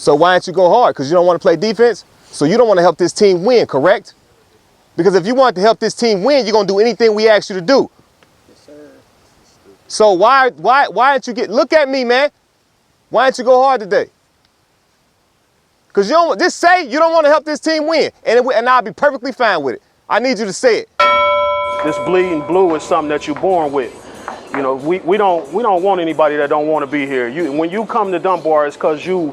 So why don't you go hard? Because you don't want to play defense? So you don't want to help this team win, correct? Because if you want to help this team win, you're going to do anything we ask you to do. Yes, sir. So why don't you look at me, man. Why don't you go hard today? Because you don't, just say you don't want to help this team win, and I'll be perfectly fine with it. I need you to say it. This bleeding blue is something that you're born with. You know, we don't want anybody that don't want to be here. When you come to Dunbar, it's because you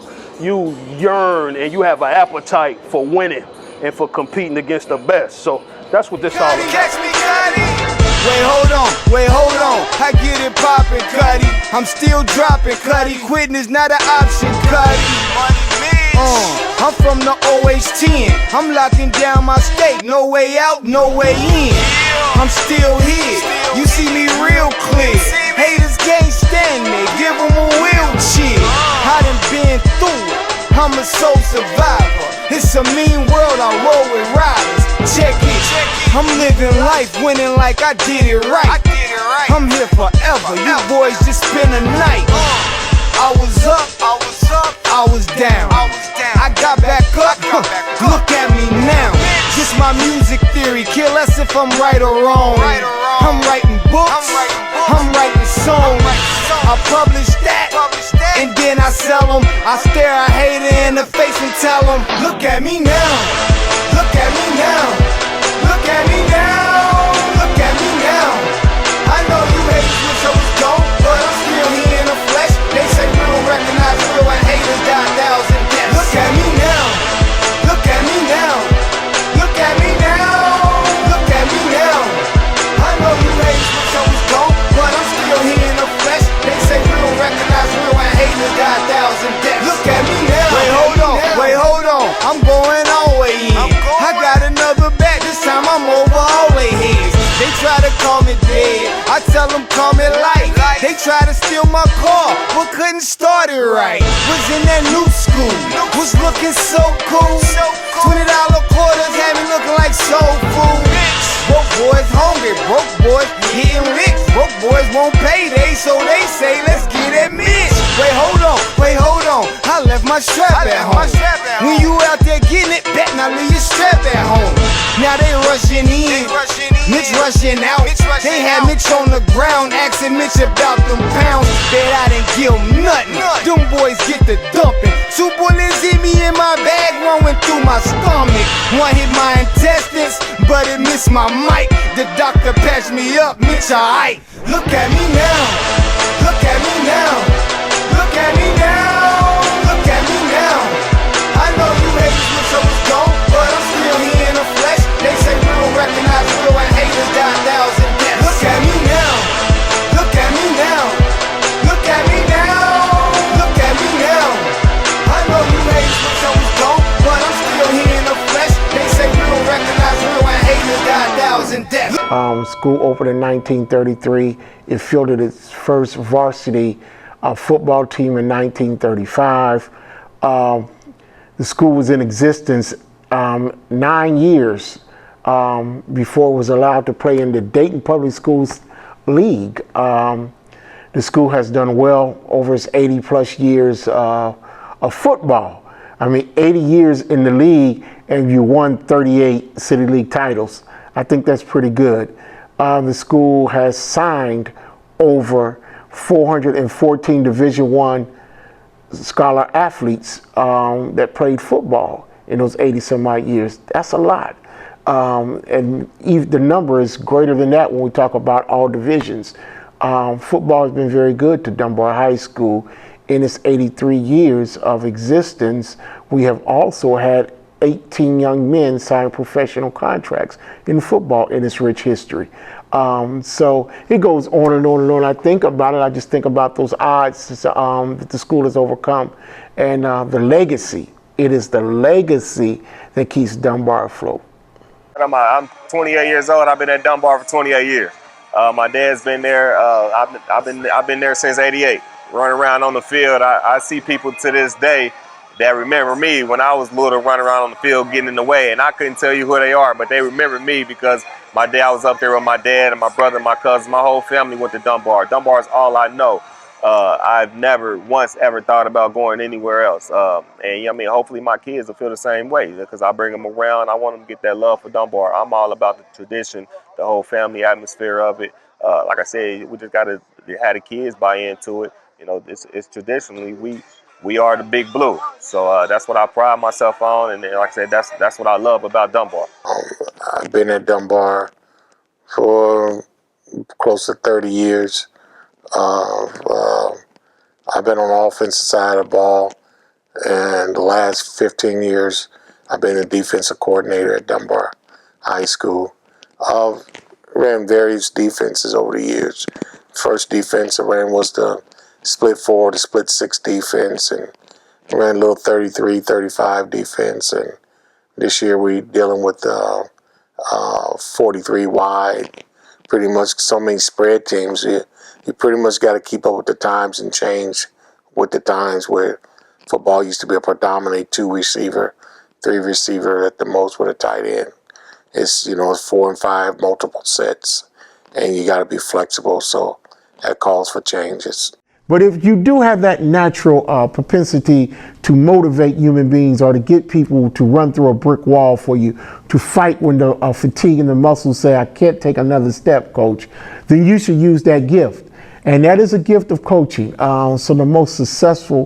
yearn and you have an appetite for winning and for competing against the best. So that's what this all is. Catch me, Cuddy. Wait, hold on. I get it poppin', Cuddy. I'm still dropping, Cuddy. Quitting is not an option, Cuddy. I'm from the OH-10. I'm locking down my state. No way out, no way in. I'm still here. You see me real clear. Haters can't stand me. Give them a wheelchair. I done been through it. I'm a soul survivor. It's a mean world. I roll with riders. Check it. I'm living life, winning like I did it right. I'm here forever. You boys just spend a night. I was up, I was down. I got back up, look at me now. Just my music theory, kill us if I'm right or wrong. I'm writing books, I'm writing songs. I publish that, and then I sell them. I stare a hater in the face and tell them, look at me now, look at me now, look at me now, look at me now. I know you haters wish I was gone, but I'm still here in the flesh. They say we don't recognize real and haters die 1,000 deaths. Look at me now, look at me now, look at me now, look at me now. I know you haters wish I was gone, but I'm still here in the flesh. They say we don't recognize real and haters die 1,000 deaths. Look at me now. Wait, hold on, I'm going all the way in. I got another bet, this time I'm over all they heads. They try to call me dead, I tell them call me light. They try to steal my car, but couldn't start it right. Was in that new school, was looking so cool. $20 quarters had me looking like soul food. Broke boys hungry, broke boys hitting licks. Broke boys won't pay, so they say let's get that bitch. Wait, hold on, I left my strap at home. When you out there getting it, bet not leave your strap at home. Now they rushing in, Mitch rushing out. They had Mitch on the ground, asking Mitch about them pounds that I didn't give nothing. Them boys get the dumping. 2 bullets hit me in my bag, one went through my stomach. One hit my intestines, but it missed my mic. The doctor patched me up, Mitch alright. Look at me now, look at me now, look at me now, look at me now. I know you haters wish I was gone, but I'm still here in the flesh. They say we don't recognize real and haters die 1,000 deaths. Look at me now, look at me now, look at me now, look at me now. I know you haters wish I was gone, but I'm still here in the flesh. They say we don't recognize real and haters die 1,000 deaths. School opened in 1933. It fielded its first varsity football team in 1935. The school was in existence 9 years before it was allowed to play in the Dayton Public Schools League. The school has done well over its 80+ years of football. I mean, 80 years in the league and you won 38 City League titles. I think that's pretty good. The school has signed over 414 Division I scholar athletes that played football in those 80 some odd years. That's a lot. And even the number is greater than that when we talk about all divisions. Football has been very good to Dunbar High School. In its 83 years of existence, we have also had 18 young men sign professional contracts in football in its rich history. So it goes on and on and on. I think about it, I just think about those odds that the school has overcome and the legacy. It is the legacy that keeps Dunbar afloat. I'm 28 years old. I've been at Dunbar for 28 years. My dad's been there. I've been there since '88. Running around on the field, I see people to this day that remember me when I was little, running around on the field, getting in the way, and I couldn't tell you who they are, but they remember me because I was up there with my dad and my brother and my cousin. My whole family went to Dunbar. Dunbar is all I know. I've never once ever thought about going anywhere else. And I mean, hopefully my kids will feel the same way because I bring them around. I want them to get that love for Dunbar. I'm all about the tradition, the whole family atmosphere of it. Like I said, we just got to have the kids buy into it. You know, it's traditionally we are the big blue. So that's what I pride myself on. And like I said, that's what I love about Dunbar. I've been at Dunbar for close to 30 years. I've been on the offensive side of the ball, and the last 15 years, I've been a defensive coordinator at Dunbar High School. I've ran various defenses over the years. First defense I ran was the split 4, the split 6 defense, and ran a little 33, 35 defense. And this year we dealing with the 43 wide. Pretty much so many spread teams. You pretty much got to keep up with the times and change with the times, where football used to be a predominant 2 receiver, 3 receiver at the most with a tight end. It's, it's 4 and 5 multiple sets, and you got to be flexible. So that calls for changes. But if you do have that natural propensity to motivate human beings, or to get people to run through a brick wall for you, to fight when the fatigue and the muscles say, I can't take another step, coach, then you should use that gift. And that is a gift of coaching. So the most successful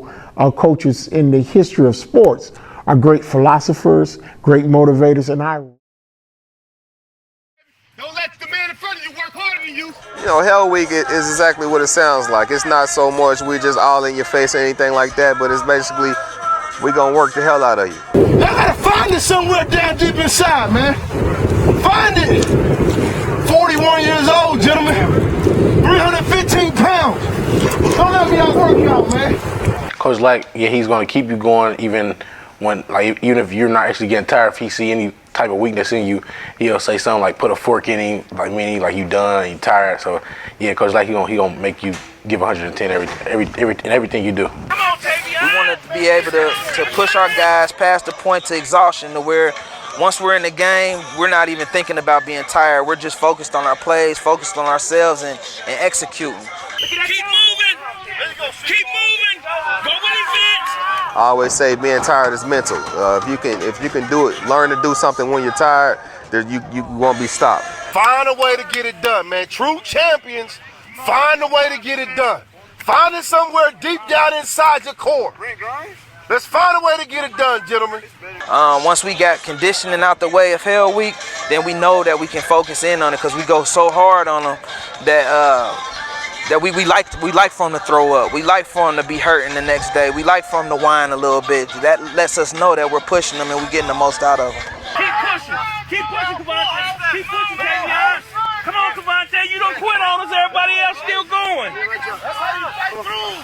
coaches in the history of sports are great philosophers, great motivators, and Don't let the man in front of you work harder than you. You know, Hell Week is exactly what it sounds like. It's not so much we just all in your face or anything like that, but it's basically we gonna work the hell out of you. I gotta find it somewhere down deep inside, man. Find it. 41 years old, gentlemen. 315 pounds. Don't let me out working out, man. Coach, he's gonna keep you going even even if you're not actually getting tired. If he see any type of weakness in you, he'll say something like put a fork in him, meaning you done, you tired. So yeah, Coach, he gonna make you give 110 everything you do. We want to be able to push our guys past the point to exhaustion, to where once we're in the game, we're not even thinking about being tired. We're just focused on our plays, focused on ourselves, and executing. Keep moving. Keep moving. Go with it, I always say being tired is mental. If you can do it, learn to do something when you're tired, you won't be stopped. Find a way to get it done, man. True champions find a way to get it done. Find it somewhere deep down inside your core. Let's find a way to get it done, gentlemen. Once we got conditioning out the way of Hell Week, then we know that we can focus in on it, because we go so hard on them that we like for them to throw up. We like for them to be hurting the next day. We like for them to whine a little bit. That lets us know that we're pushing them and we're getting the most out of them. Keep pushing. Keep pushing, Cavante. Keep pushing, Tavion. Come on, Cavante. You don't quit on us. Everybody else still going. That's how you fight through.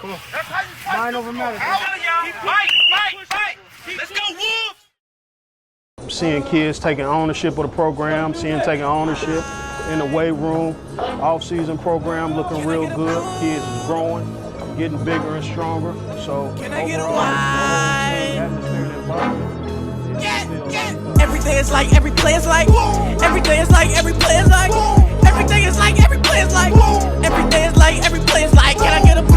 Come on. That's how you fight. Mind over matter. Fight. Let's go, Wolves. Seeing kids taking ownership of the program, taking ownership in the weight room, off-season program looking real good. Kids is growing, getting bigger and stronger. So can I get a why? Everything is like, every play is like, everything is like, every play is like, everything is like, every play is like, everything is like, every play is like, can I get a blue?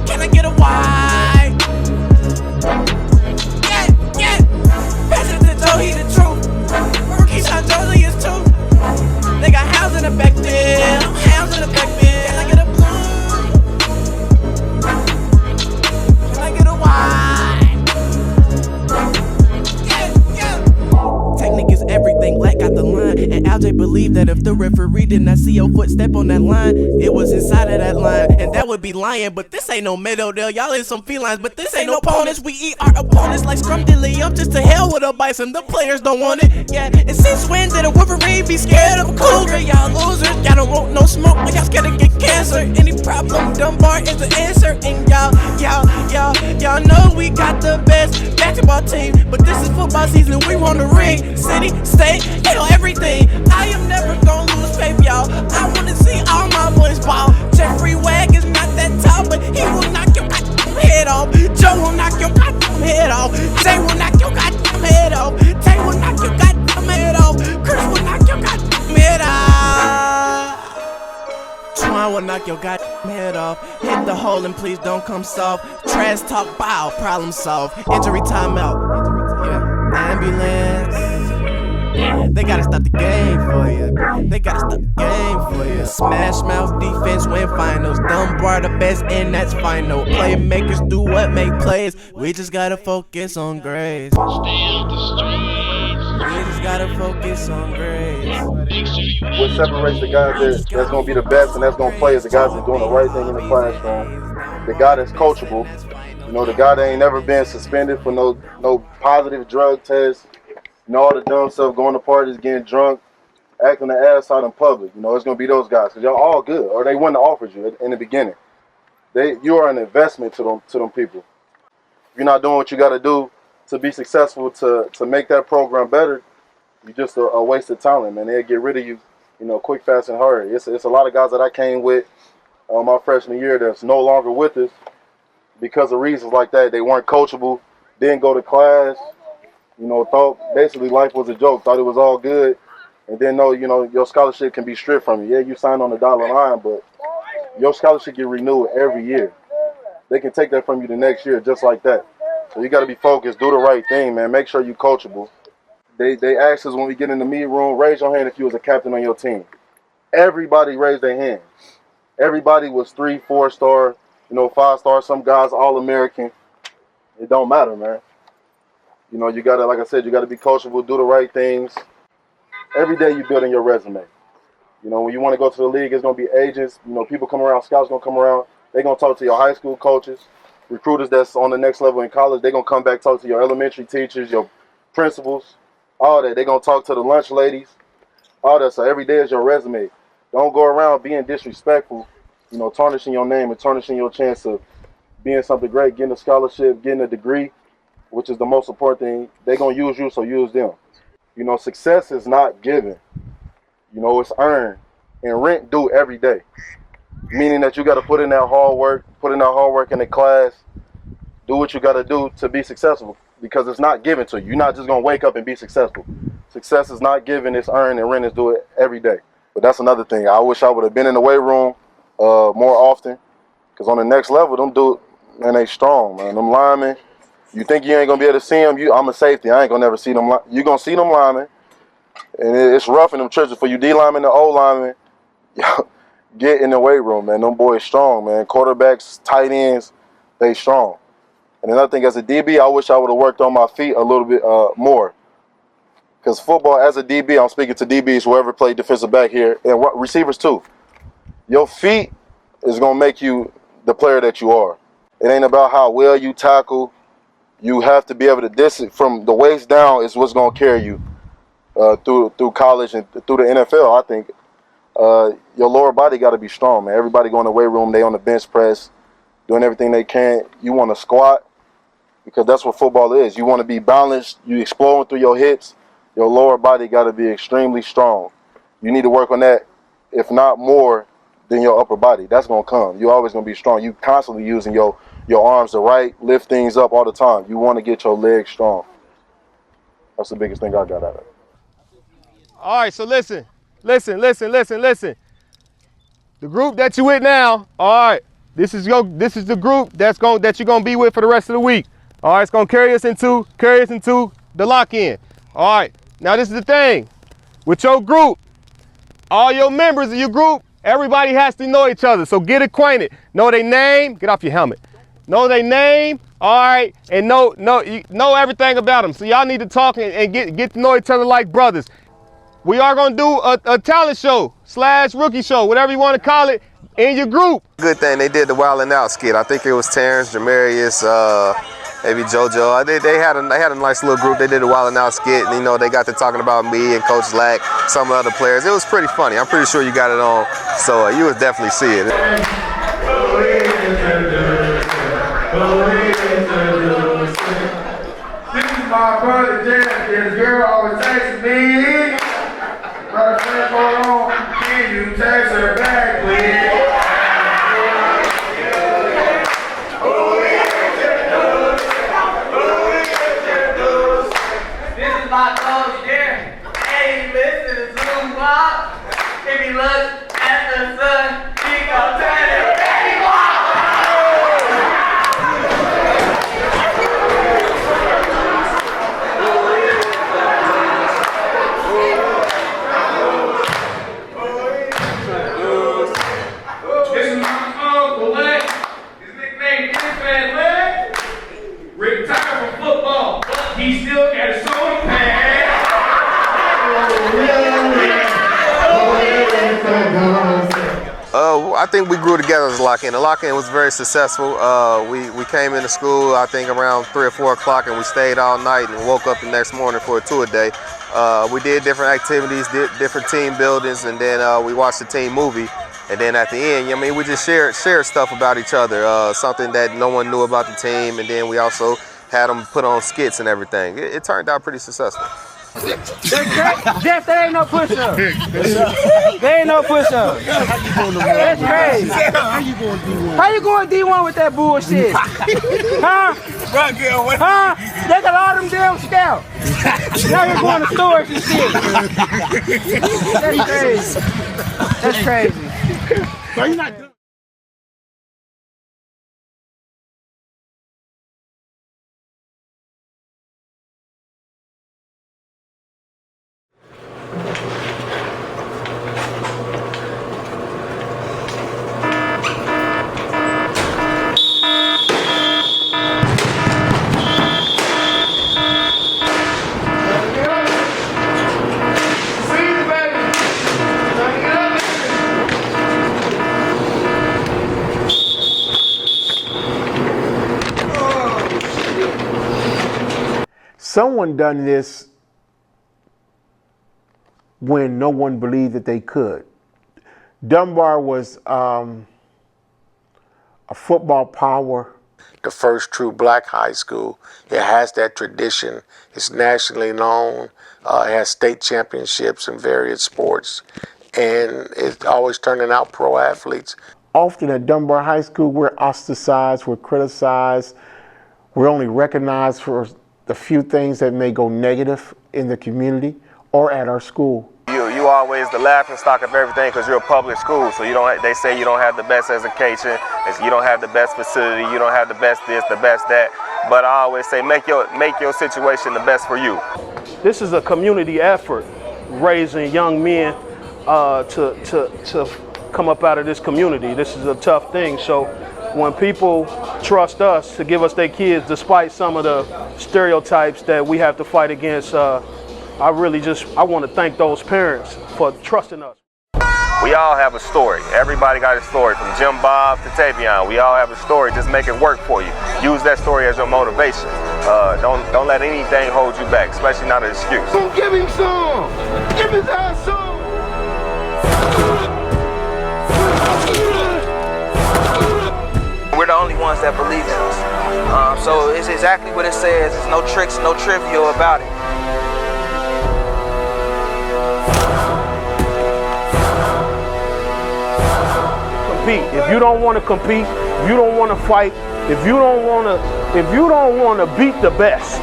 Can I get a white? Yeah. President told he the truth. Rookie Sean Jolie is too. They got house in the back there. House in the back there. Can I get a blue? Can I get a white? Technique is everything, Black got the line. And LJ believed that if the referee did not see your footstep on that line, it was inside of that line. And that would be lying, but this ain't no Meadowdale. Y'all is some felines, but this ain't no opponents. We eat our opponents like Scrum Dilly. I'm just to hell with a bison, the players don't want it. Yeah, and since when did a Wolverine be scared of a cougar? Y'all losers, y'all don't want no smoke, but y'all scared to get cancer. Any problem, Dunbar is the answer. And y'all know we got the best basketball team, but this is football season, we want the ring. City, state, everything. I am never gonna lose faith, y'all. I wanna see all my boys ball. Jeffrey Wag is not that tall, but he will knock your goddamn head off. Joe will knock your goddamn head off. Tay will knock your goddamn head off. Tay will knock your goddamn head off. Chris will knock your goddamn head off. will knock your goddamn head off. Hit the hole and please don't come soft. Trash talk, bow, problem solved. Injury timeout. Yeah. Ambulance. They gotta stop the game for you. They gotta stop the game for you. Smash mouth defense win finals. Dunbar the best and that's final. Playmakers do what make plays. We just gotta focus on grades. We just gotta focus on grades. What separates the guys that's gonna be the best and that's gonna play is the guys that are doing the right thing in the classroom. The guy that's coachable. You know, the guy that ain't never been suspended for no positive drug tests. You know, all the dumb stuff, going to parties, getting drunk, acting the ass out in public. You know, it's going to be those guys because y'all all good, or they wouldn't have offered you in the beginning. You are an investment to them people. If you're not doing what you got to do to be successful, to make that program better, you're just a waste of talent, man. They'll get rid of you, you know, quick, fast, and hurry. It's a lot of guys that I came with my freshman year that's no longer with us because of reasons like that. They weren't coachable, didn't go to class. You know, thought basically life was a joke, thought it was all good, and then know, you know, your scholarship can be stripped from you. Yeah, you signed on the dollar line, but your scholarship get renewed every year. They can take that from you the next year just like that. So you got to be focused, do the right thing, man. Make sure you're coachable. They asked us when we get in the meet room, raise your hand if you was a captain on your team. Everybody raised their hand. Everybody was 3, 4-star, you know, 5-star, some guys All-American. It don't matter, man. You know, you got to, like I said, you got to be coachable, do the right things. Every day you're building your resume. You know, when you want to go to the league, it's going to be agents. You know, people come around, scouts going to come around. They're going to talk to your high school coaches, recruiters that's on the next level in college. They're going to come back, talk to your elementary teachers, your principals, all that. They're going to talk to the lunch ladies, all that. So every day is your resume. Don't go around being disrespectful, you know, tarnishing your name and tarnishing your chance of being something great, getting a scholarship, getting a degree, which is the most important thing. They're going to use you, so use them. You know, success is not given. You know, it's earned. And rent due every day. Meaning that you got to put in that hard work in the class, do what you got to do to be successful, because it's not given to you. You're not just going to wake up and be successful. Success is not given, it's earned, and rent is due every day. But that's another thing. I wish I would have been in the weight room more often, because on the next level, them dudes, man, they strong, man. Them linemen, you think you ain't going to be able to see them? I'm a safety. I ain't going to never see them. You're going to see them linemen, and it's rough in them trenches for you D linemen and O linemen. Get in the weight room, man. Them boys strong, man. Quarterbacks, tight ends, they strong. And another thing, as a DB, I wish I would have worked on my feet a little bit more. Because football, as a DB, I'm speaking to DBs, whoever played defensive back here, and receivers too. Your feet is going to make you the player that you are. It ain't about how well you tackle. You have to be able to distance from the waist down is what's going to carry you through college and through the NFL, I think. Your lower body got to be strong, man. Everybody go in the weight room, they on the bench press, doing everything they can. You want to squat, because that's what football is. You want to be balanced. You exploding through your hips. Your lower body got to be extremely strong. You need to work on that, if not more than your upper body. That's going to come. You're always going to be strong. You constantly using your arms to lift things up all the time. You want to get your legs strong. That's the biggest thing I got out of it. All right, so listen. The group that you with now, all right, this is the group that you're gonna be with for the rest of the week. All right, it's gonna carry us into the lock-in. All right, now this is the thing. With your group, all your members of your group, everybody has to know each other. So get acquainted. Know their name. Get off your helmet. Know their name. All right, and know everything about them. So y'all need to talk and get to know each other like brothers. We are going to do a talent show / rookie show, whatever you want to call it, in your group. Good thing they did the Wildin' Out skit. I think it was Terrence, Jamarius, maybe JoJo. They had a nice little group. They did the Wildin' Out skit, and you know, they got to talking about me and Coach Lack, some of the other players. It was pretty funny. I'm pretty sure you got it on, so you would definitely see it. This is my brother Jeff. This girl always texts me. Brother Flip, hold on. Can you text her back, please? This is my dog here. Hey, listen to Zoom Bob. If he looks at the sun, he gon' I think we grew together as a lock-in. The lock-in was very successful. We came into school, I think, around 3 or 4 o'clock, and we stayed all night and woke up the next morning for a tour day. We did different activities, did different team buildings, and then we watched the team movie. And then at the end, I mean, we just shared stuff about each other, something that no one knew about the team, and then we also had them put on skits and everything. It turned out pretty successful. Jeff, there ain't no push-up. There ain't no push-up. That's crazy. How you going D1 with that bullshit? Huh? Huh? They got all them damn scouts. Now you're going to stores and shit. That's crazy. That's crazy. Why you not doing? Someone done this when no one believed that they could. Dunbar was a football power. The first true black high school. It has that tradition. It's nationally known. It has state championships in various sports. And it's always turning out pro athletes. Often at Dunbar High School, we're ostracized, we're criticized, we're only recognized for the few things that may go negative in the community or at our school. You always the laughing stock of everything because you're a public school. So you don't. They say you don't have the best education, you don't have the best facility, you don't have the best this, the best that. But I always say make your situation the best for you. This is a community effort, raising young men to come up out of this community. This is a tough thing. So when people trust us to give us their kids, despite some of the stereotypes that we have to fight against, I want to thank those parents for trusting us. We all have a story. Everybody got a story, from Jim Bob to Tavion. We all have a story. Just make it work for you. Use that story as your motivation. Don't let anything hold you back, especially not an excuse. Give him some. Give his ass some. We're the only ones that believe in us. So it's exactly what it says. There's no tricks, no trivial about it. Compete. If you don't want to compete, if you don't want to fight, if you don't want to beat the best,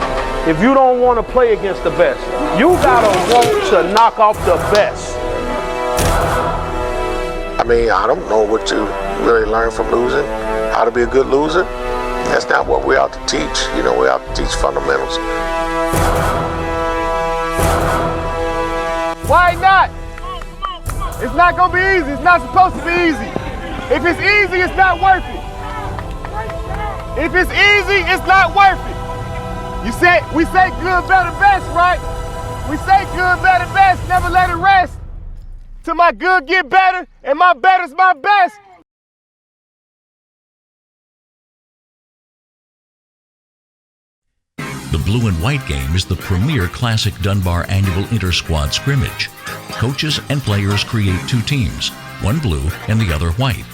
if you don't want to play against the best, you gotta want to knock off the best. I mean, I don't know what you really learn from losing, how to be a good loser. That's not what we're out to teach. You know, we're out to teach fundamentals. Why not? It's not gonna be easy. It's not supposed to be easy. If it's easy, it's not worth it. If it's easy, it's not worth it. We say good, better, best, right? We say good, better, best, never let it rest. Till my good get better and my better's my best. The Blue and White game is the premier classic Dunbar annual inter-squad scrimmage. Coaches and players create two teams, one blue and the other white.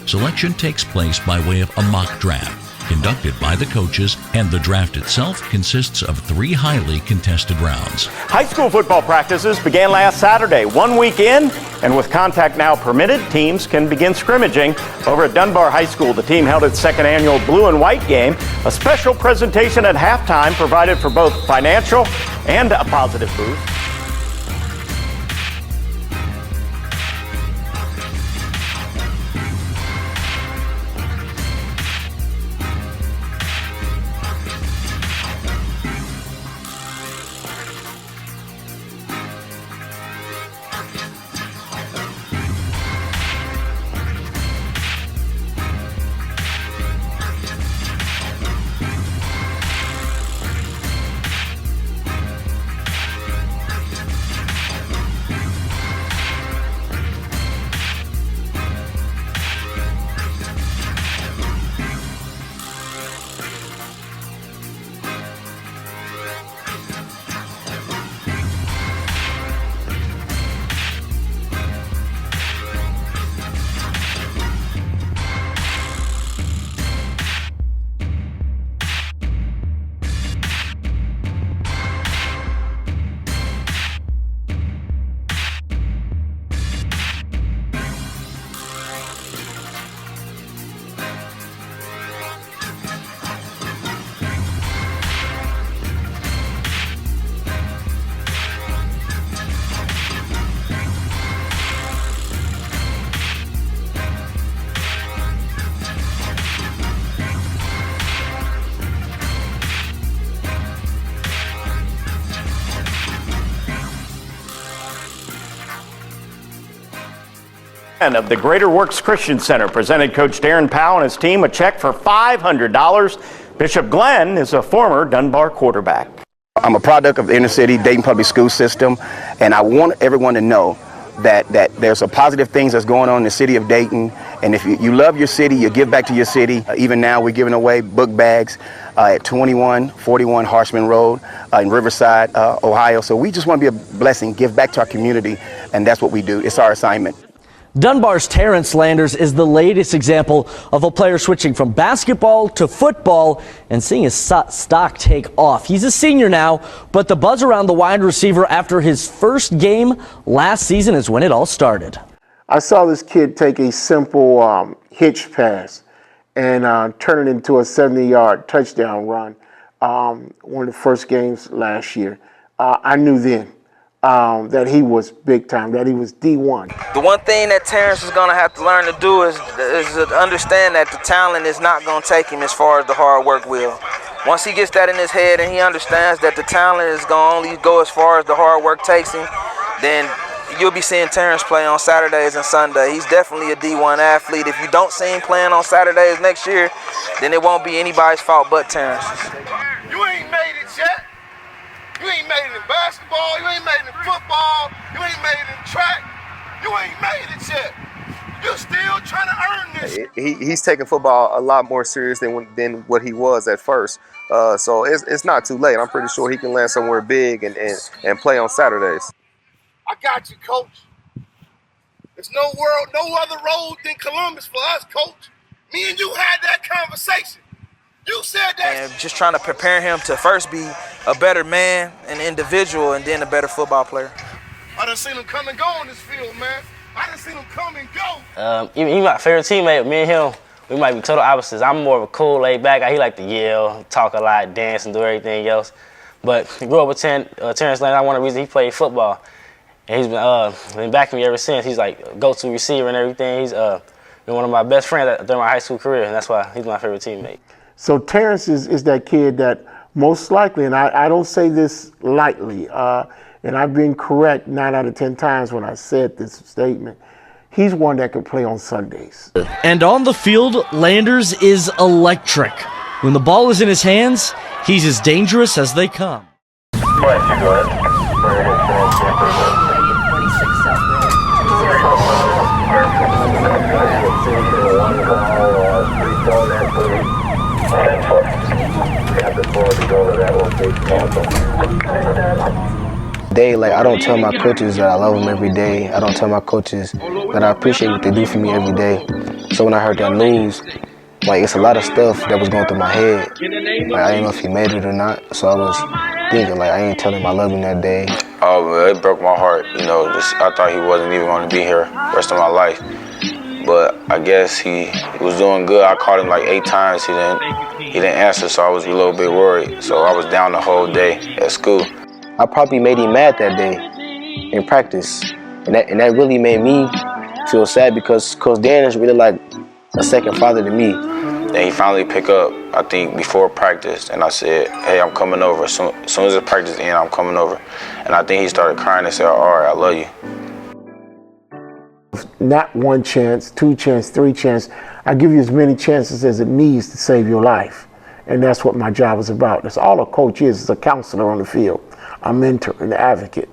Selection takes place by way of a mock draft, conducted by the coaches, and the draft itself consists of 3 highly contested rounds. High school football practices began last Saturday, 1 week in, and with contact now permitted, teams can begin scrimmaging. Over at Dunbar High School, the team held its second annual Blue and White game. A special presentation at halftime provided for both financial and a positive boost. And of the Greater Works Christian Center presented Coach Darren Powell and his team a check for $500. Bishop Glenn is a former Dunbar quarterback. I'm a product of the inner city Dayton public school system, and I want everyone to know that there's some positive things that's going on in the city of Dayton, and if you love your city, you give back to your city. Even now we're giving away book bags at 2141 Harshman Road in Riverside, Ohio. So we just want to be a blessing, give back to our community, and that's what we do. It's our assignment. Dunbar's Terrence Landers is the latest example of a player switching from basketball to football and seeing his stock take off. He's a senior now, but the buzz around the wide receiver after his first game last season is when it all started. I saw this kid take a simple hitch pass and turn it into a 70-yard touchdown run. One of the first games last year. I knew then that he was big time, that he was D1. The one thing that Terrence is going to have to learn to do is to understand that the talent is not going to take him as far as the hard work will. Once he gets that in his head and he understands that the talent is going to only go as far as the hard work takes him, then you'll be seeing Terrence play on Saturdays and Sundays. He's definitely a D1 athlete. If you don't see him playing on Saturdays next year, then it won't be anybody's fault but Terrence's. You ain't made it yet. You ain't made it in basketball, you ain't made it in football, you ain't made it in track, you ain't made it yet. You still trying to earn this. He's taking football a lot more serious than what he was at first. So it's not too late. I'm pretty sure he can land somewhere big and play on Saturdays. I got you, Coach. There's no other road than Columbus for us, Coach. Me and you had that conversation. You said that. And just trying to prepare him to first be a better man, an individual, and then a better football player. I done seen him come and go on this field, man. I done seen him come and go. He my favorite teammate. Me and him, we might be total opposites. I'm more of a cool, laid back guy. He like to yell, talk a lot, dance, and do everything else. But he grew up with Terrence Landers. That's one of the reasons he played football. And he's been backing me ever since. He's like go-to receiver and everything. He's been one of my best friends during my high school career, and that's why he's my favorite teammate. So Terrence is that kid that most likely, and I don't say this lightly, and I've been correct 9 out of 10 times when I said this statement, he's one that can play on Sundays. And on the field, Landers is electric. When the ball is in his hands, he's as dangerous as they come. Day, like, I don't tell my coaches that I love them every day. I don't tell my coaches that I appreciate what they do for me every day. So when I heard that news, like, it's a lot of stuff that was going through my head. Like, I didn't know if he made it or not. So I was thinking, like, I ain't telling him I love him that day. Oh, it broke my heart. You know, I thought he wasn't even going to be here the rest of my life. But I guess he was doing good. I called him like 8 times. He didn't answer, so I was a little bit worried. So I was down the whole day at school. I probably made him mad that day in practice. And that really made me feel sad because Coach Dan is really like a second father to me. Then he finally picked up, I think, before practice, and I said, hey, I'm coming over. As soon as the practice ended, I'm coming over. And I think he started crying and said, all right, I love you. Not 1 chance, 2 chance, 3 chance. I give you as many chances as it needs to save your life. And that's what my job is about. That's all a coach is a counselor on the field, a mentor, an advocate.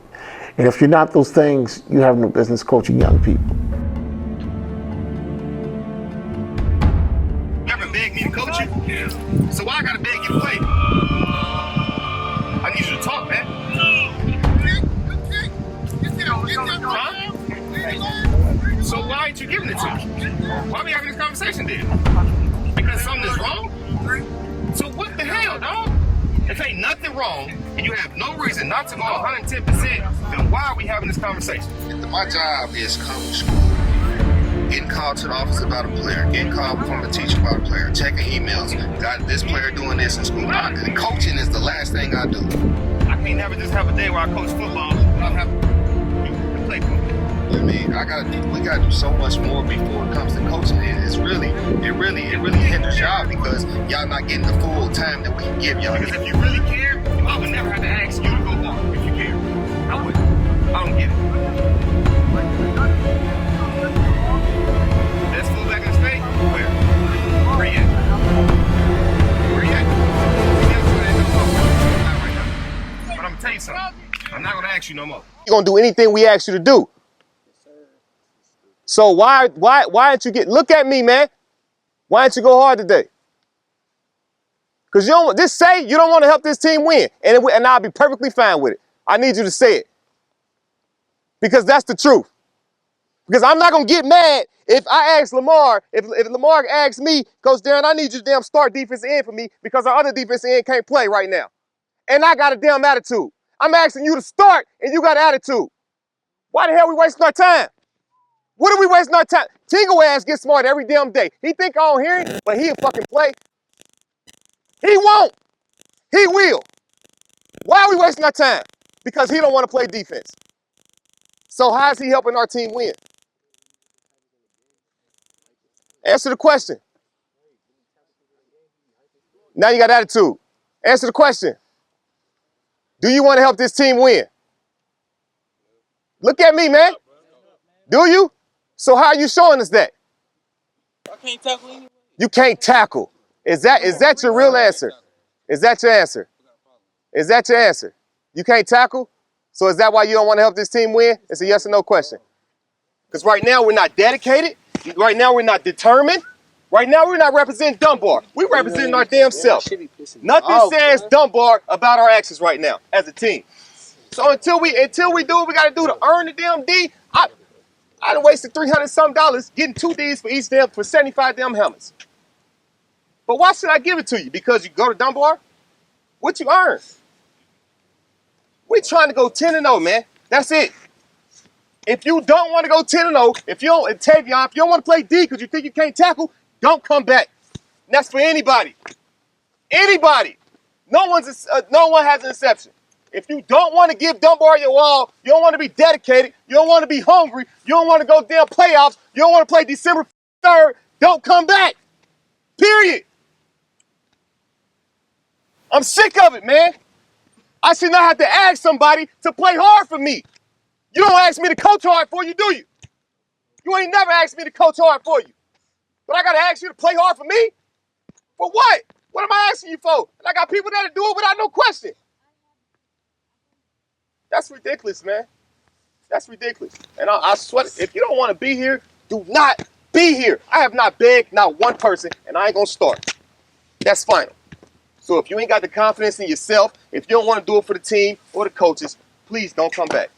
And if you're not those things, you have no business coaching young people. You ever beg me to coach you? Yeah. So why I gotta beg you to play? I need you to talk, man. Huh? So why ain't you giving it to me? Why are we having this conversation then? Because something is wrong? So what the hell, dog? If ain't nothing wrong, and you have no reason not to go 110%, then why are we having this conversation? My job is coming to school, getting called to the office about a player, getting called from the teacher about a player, checking emails, got this player doing this in school. Coaching is the last thing I do. I can't never just have a day where I coach football and I have to play football. I mean, we gotta do so much more before it comes to coaching. It really hinders y'all because y'all not getting the full time that we can give y'all. Because if you really care, I would never have to ask you to go walk if you care. I wouldn't. I don't get it. gonna do anything we ask you to do. So why aren't you look at me, man. Why didn't you go hard today? Because you don't, just say you don't want to help this team win. And I'll be perfectly fine with it. I need you to say it. Because that's the truth. Because I'm not going to get mad if I ask Lamar, if Lamar asks me, Coach Darren, I need you to damn start defensive end for me because our other defensive end can't play right now. And I got a damn attitude. I'm asking you to start and you got an attitude. Why the hell are we wasting our time? What are we wasting our time? Tingle ass gets smart every damn day. He think I don't hear him, but he'll fucking play. He won't. He will. Why are we wasting our time? Because he don't want to play defense. So how is he helping our team win? Answer the question. Now you got attitude. Answer the question. Do you want to help this team win? Look at me, man. Do you? So how are you showing us that? I can't tackle anyway. You can't tackle. Is that your real answer? Is that your answer? Is that your answer? You can't tackle? So is that why you don't want to help this team win? It's a yes or no question. Because right now we're not dedicated. Right now we're not determined. Right now we're not representing Dunbar. We're representing our damn self. Nothing says Dunbar about our actions right now as a team. So until we do what we got to do to earn the damn D, I done wasted $300-something getting 2 Ds for each damn, for 75 damn helmets. But why should I give it to you? Because you go to Dunbar? What you earn? We trying to go 10-0, man. That's it. If you don't want to go 10-0, if you don't, Tavion, if you don't want to play D because you think you can't tackle, don't come back. And that's for anybody. Anybody. No one has an exception. If you don't want to give Dunbar your all, you don't want to be dedicated, you don't want to be hungry, you don't want to go damn playoffs, you don't want to play December 3rd, don't come back. Period. I'm sick of it, man. I should not have to ask somebody to play hard for me. You don't ask me to coach hard for you, do you? You ain't never asked me to coach hard for you. But I got to ask you to play hard for me? For what? What am I asking you for? And I got people that'll do it without no question. That's ridiculous, man. That's ridiculous. And I swear, if you don't want to be here, do not be here. I have not begged not one person, and I ain't going to start. That's final. So if you ain't got the confidence in yourself, if you don't want to do it for the team or the coaches, please don't come back.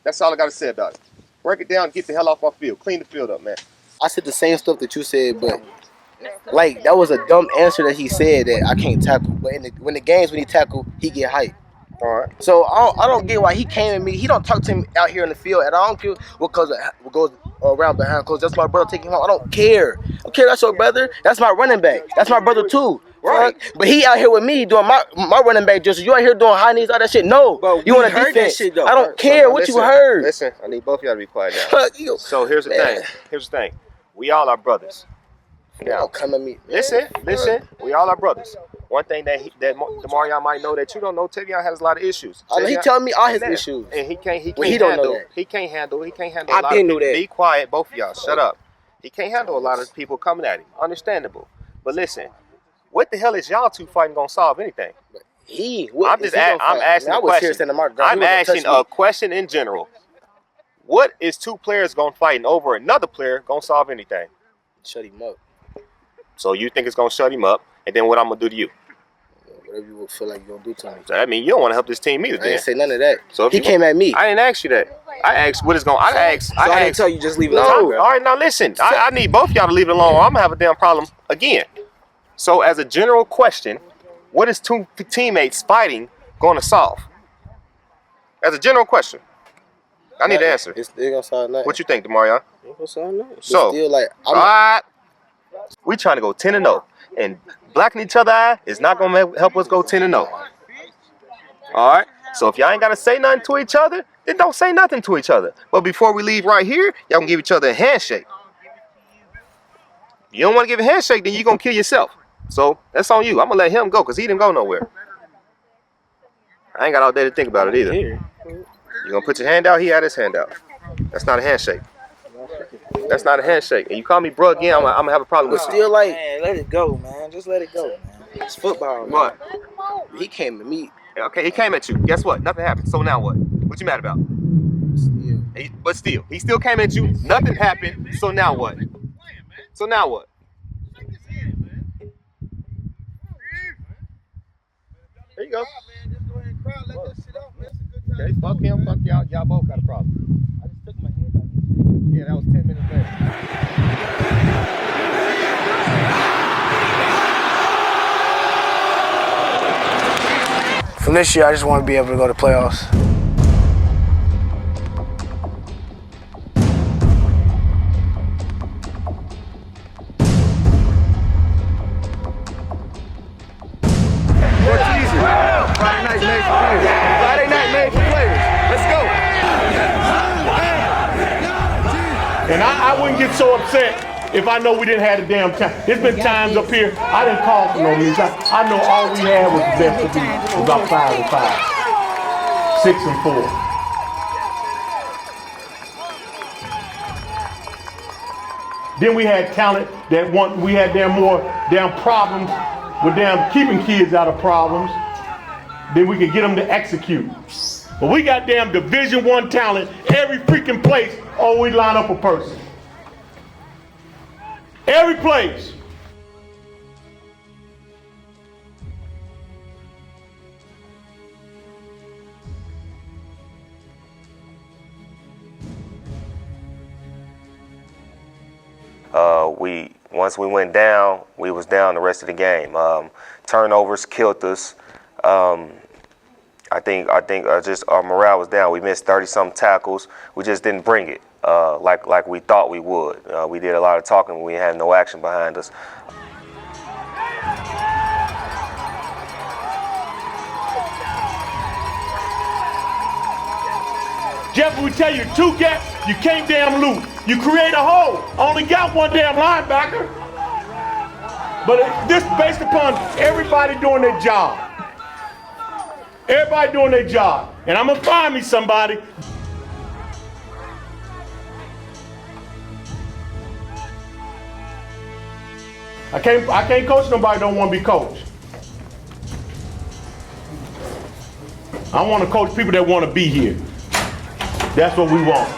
That's all I got to say about it. Break it down and get the hell off my field. Clean the field up, man. I said the same stuff that you said, but like that was a dumb answer that he said that I can't tackle. But when the games when he tackle, he get hyped. All right. So I don't get why he came at me. He don't talk to him out here in the field, and I don't care what goes around behind clothes. That's my brother taking him home. I don't care. Okay, that's your brother. That's my running back. That's my brother too. Right. But he out here with me doing my running back just you out here doing high knees, all that shit. No. But you want to defense. That shit, though. I don't care what you heard. Listen, I need both of y'all to be quiet now. So here's the thing. Here's the thing. We all are brothers. Now, don't come at me. Listen. We all are brothers. One thing that Demarion might know that you don't know, Tavion has a lot of issues. He telling me all his issues, and he can't handle. He can't handle a lot of people. Be quiet, both of y'all. Shut up. He can't handle a lot of people coming at him. Understandable. But listen, what the hell is y'all two fighting gonna solve anything? I'm asking a question. I'm asking a question in general. What is two players gonna fighting over another player gonna solve anything? Shut him up. So you think it's gonna shut him up, and then what I'm gonna do to you? Whatever you feel like you're gonna do to me. So that means you don't want to help this team either. I didn't say none of that. So he came at me. I didn't ask you that. I asked what is going. I didn't tell you just leave it alone. All right, now listen. I need both y'all to leave it alone. Or I'm gonna have a damn problem again. So as a general question, what is two teammates fighting going to solve? As a general question, I need to answer. It's still gonna solve nothing. What you think, Demarion? It's gonna solve nothing. So still like all right, we trying to go 10-0, and blacking each other eye is not gonna help us go 10-0. All right. So if y'all ain't gotta say nothing to each other, then don't say nothing to each other. But before we leave right here, y'all can give each other a handshake. You don't want to give a handshake, then you're gonna kill yourself. So that's on you. I'm gonna let him go because he didn't go nowhere. I ain't got all day to think about it either. You gonna put your hand out? He had his hand out. That's not a handshake. That's not a handshake. And you call me bro again, I'm gonna have a problem with you. Still like, man, let it go, man. Just let it go, man. It's football, man. What? He came to me. Okay, he came at you. Guess what? Nothing happened. So now what? What you mad about? But still, he still came at you. Nothing happened. So now what? So now what? There you go. Okay, fuck him, fuck y'all. Y'all both got a problem. I just took my hand out. Yeah, that was 10 minutes later. From this year, I just want to be able to go to playoffs. Friday night made for players. Let's go. And I wouldn't get so upset if I know we didn't have the damn time. There's been times up here I didn't call for no reason. I know all we had was the best to be about 5 and 5, 6 and 4. Then we had talent that we had more problems with keeping kids out of problems. Then we could get them to execute. But we got damn Division I talent every freaking place. Oh, we line up a person. Every place. Once we went down, we was down the rest of the game. Turnovers killed us. I think just our morale was down. We missed 30-something tackles. We just didn't bring it like we thought we would. We did a lot of talking, but we had no action behind us. Jeff, we tell you 2 gaps, you can't damn lose. You create a hole. Only got 1 damn linebacker. But this based upon everybody doing their job. Everybody doing their job. And I'm gonna find me somebody. I can't coach nobody don't want to be coached. I want to coach people that want to be here. That's what we want.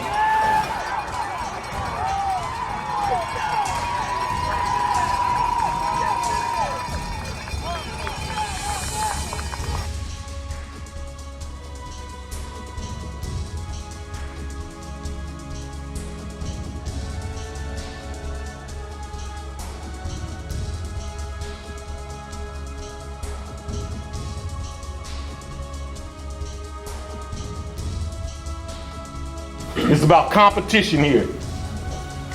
It's about competition here.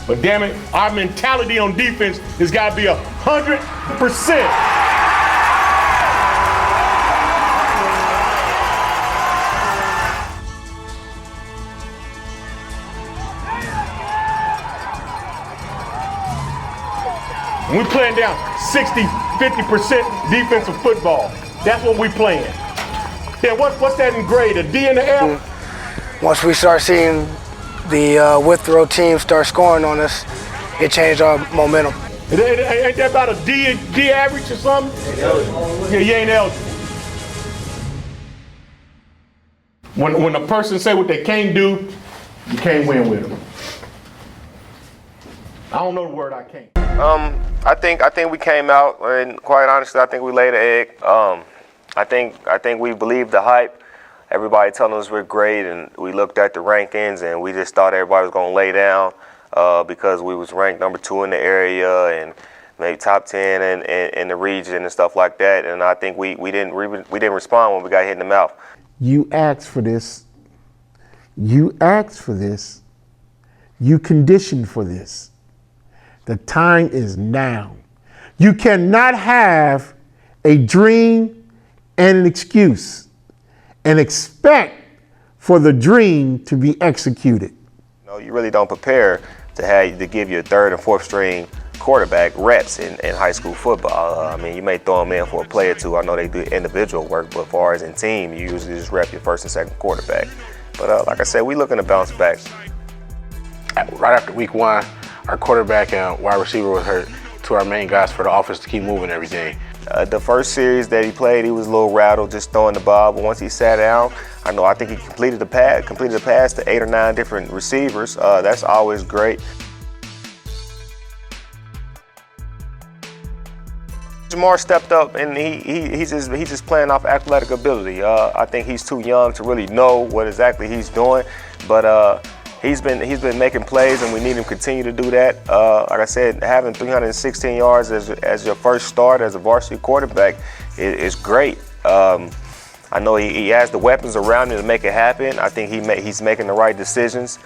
But damn it, our mentality on defense has got to be 100%. We playing down 60-50% defensive football. That's what we playing. Yeah, what's that in grade? A D and an F? Once we start seeing the with-throw team start scoring on us, it changed our momentum. Ain't that about a D average or something? Yeah, you ain't eligible. When a person say what they can't do, you can't win with them. I don't know the word I can't. I think we came out, and quite honestly, I think we laid an egg. I think we believed the hype. Everybody telling us we're great, and we looked at the rankings, and we just thought everybody was going to lay down because we was ranked number 2 in the area and maybe top 10 in the region and stuff like that. And I think we didn't respond when we got hit in the mouth. You asked for this. You asked for this. You conditioned for this. The time is now. You cannot have a dream and an excuse and expect for the dream to be executed. No, you really don't prepare to give your 3rd and 4th string quarterback reps in high school football. I mean, you may throw them in for a play or two. I know they do individual work, but as far as in team, you usually just rep your 1st and 2nd quarterback. But like I said, we looking to bounce back. Right after week 1, our quarterback and wide receiver was hurt, to our main guys for the offense to keep moving everything. The first series that he played, he was a little rattled, just throwing the ball. But once he sat down, I think he completed the pass to 8 or 9 different receivers. That's always great. Jamar stepped up, and he's just playing off athletic ability. I think he's too young to really know what exactly he's doing, but he's been making plays, and we need him to continue to do that. Like I said, having 316 yards as your first start as a varsity quarterback is great. I know he has the weapons around him to make it happen. I think he's making the right decisions.